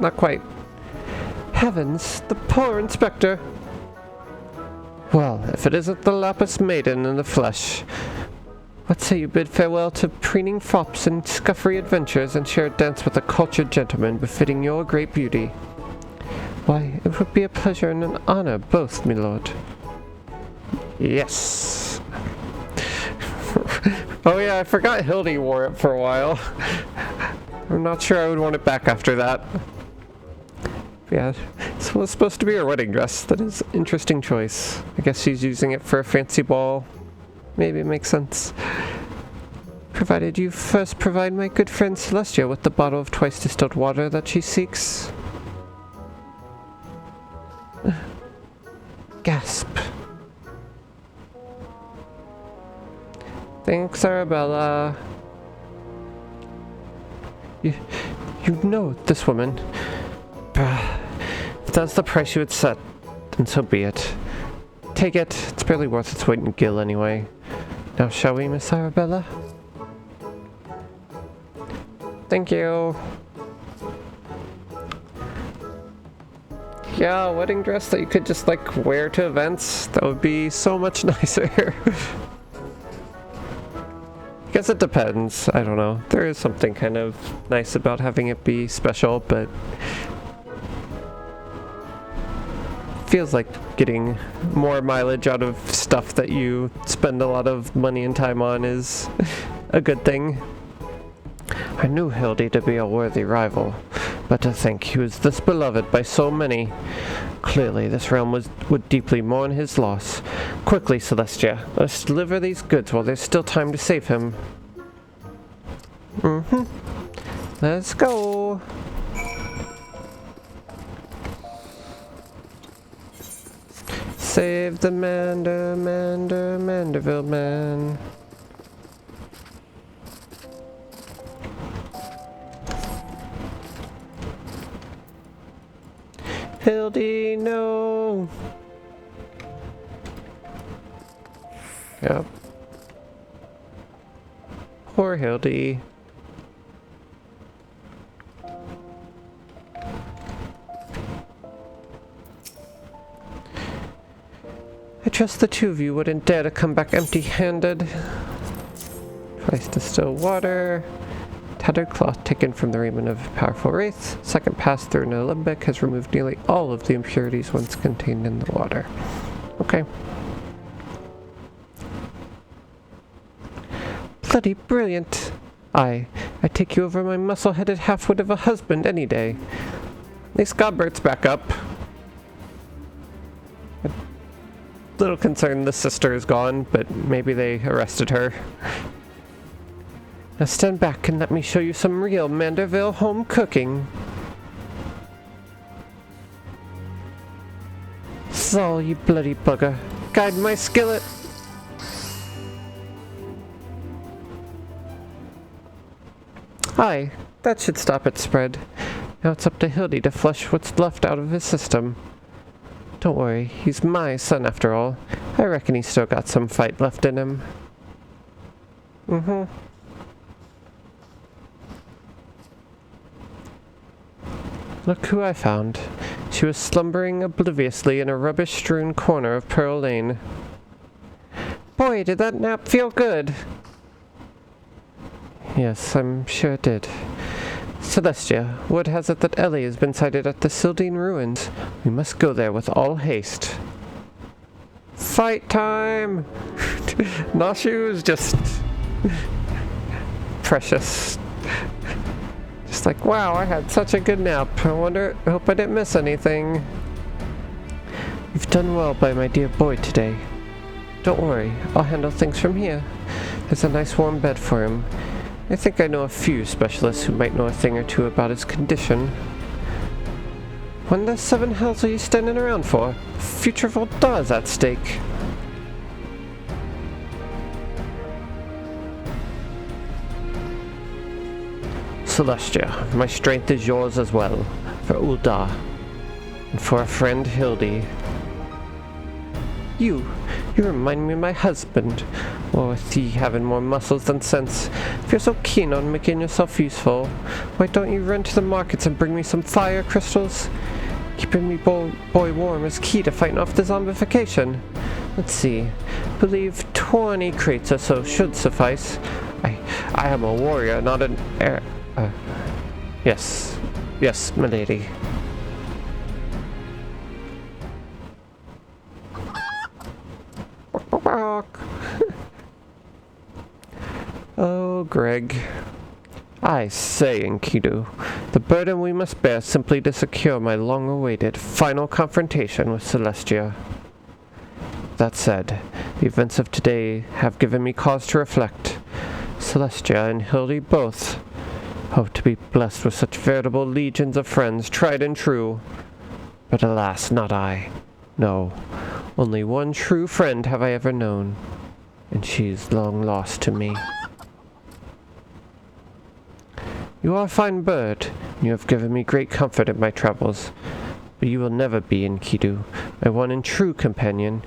Not quite. Heavens, the poor inspector. Well, if it isn't the Lapis Maiden in the flesh. What say you bid farewell to preening fops and scuffery adventures and share a dance with a cultured gentleman befitting your great beauty? Why, it would be a pleasure and an honor both, my lord. Yes. Oh yeah, I forgot Hildy wore it for a while. I'm not sure I would want it back after that. Yeah, this was supposed to be her wedding dress. That is an interesting choice. I guess she's using it for a fancy ball. Maybe it makes sense. Provided you first provide my good friend Celestia with the bottle of twice distilled water that she seeks. Gasp. Thanks, Arabella. You know this woman. If that's the price you would set, then so be it. Take it. It's barely worth its weight in gil anyway. Now shall we, Miss Arabella? Thank you. Yeah, a wedding dress that you could just like wear to events. That would be so much nicer. I guess it depends. I don't know. There is something kind of nice about having it be special, but feels like getting more mileage out of stuff that you spend a lot of money and time on is a good thing. I knew Hildy to be a worthy rival, but to think he was this beloved by so many. Clearly, this realm would deeply mourn his loss. Quickly, Celestia, let's deliver these goods while there's still time to save him. Let's go. Save the Manderville man. Hildy, no! Yep. Poor Hildy. I trust the two of you wouldn't dare to come back empty-handed. Twice distilled water. Tattered cloth taken from the raiment of a powerful wraith. Second pass through an alembic has removed nearly all of the impurities once contained in the water. Okay. Bloody brilliant. I take you over my muscle-headed half-wit of a husband any day. At least Godbert's back up. A little concerned the sister is gone, but maybe they arrested her. Now stand back and let me show you some real Manderville home cooking. Saul, you bloody bugger. Guide my skillet. Aye, that should stop its spread. Now it's up to Hildy to flush what's left out of his system. Don't worry, he's my son after all. I reckon he's still got some fight left in him. Look who I found. She was slumbering obliviously in a rubbish-strewn corner of Pearl Lane. Boy, did that nap feel good! Yes, I'm sure it did. Celestia, word has it that Ellie has been sighted at the Sildine ruins. We must go there with all haste. Fight time! Nashu is just precious. Just like, wow, I had such a good nap. I hope I didn't miss anything. You've done well by my dear boy today. Don't worry, I'll handle things from here. There's a nice warm bed for him. I think I know a few specialists who might know a thing or two about his condition. What the seven hells are you standing around for? Future Volda's at stake. Celestia, my strength is yours as well, for Ulda, and for a friend Hildy. You remind me of my husband. Oh, with he having more muscles than sense. If you're so keen on making yourself useful, why don't you run to the markets and bring me some fire crystals? Keeping me boy warm is key to fighting off the zombification. Let's see, I believe 20 crates or so should suffice. I am a warrior, not an heir. Yes, milady. Oh, Greg. I say, Enkidu, the burden we must bear simply to secure my long-awaited final confrontation with Celestia. That said, the events of today have given me cause to reflect. Celestia and Hildy both hope to be blessed with such veritable legions of friends, tried and true. But alas, not I. No, only one true friend have I ever known, and she's long lost to me. You are a fine bird, and you have given me great comfort in my travels, but you will never be, Enkidu, my one and true companion.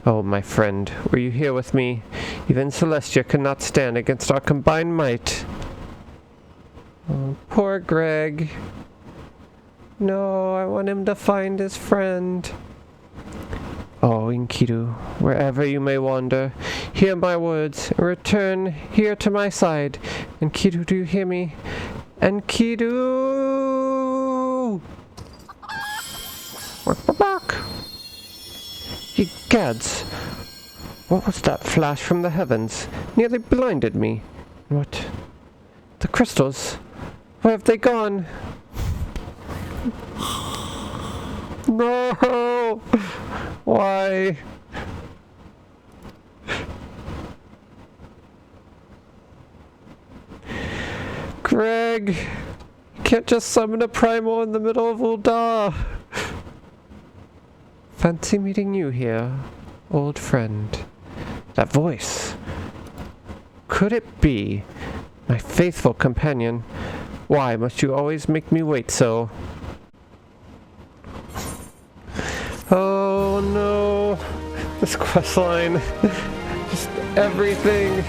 Oh, my friend, were you here with me, even Celestia could not stand against our combined might. Oh, poor Greg. No, I want him to find his friend. Oh, Enkidu, wherever you may wander, hear my words, and return here to my side. Enkidu, do you hear me? Enkidu! Ye gads! What was that flash from the heavens? Nearly blinded me. What The crystals. Where have they gone? No! Why? Greg! You can't just summon a primal in the middle of Ul'dah! Fancy meeting you here, old friend. That voice. Could it be my faithful companion? Why must you always make me wait so? Oh no! This questline. Just everything.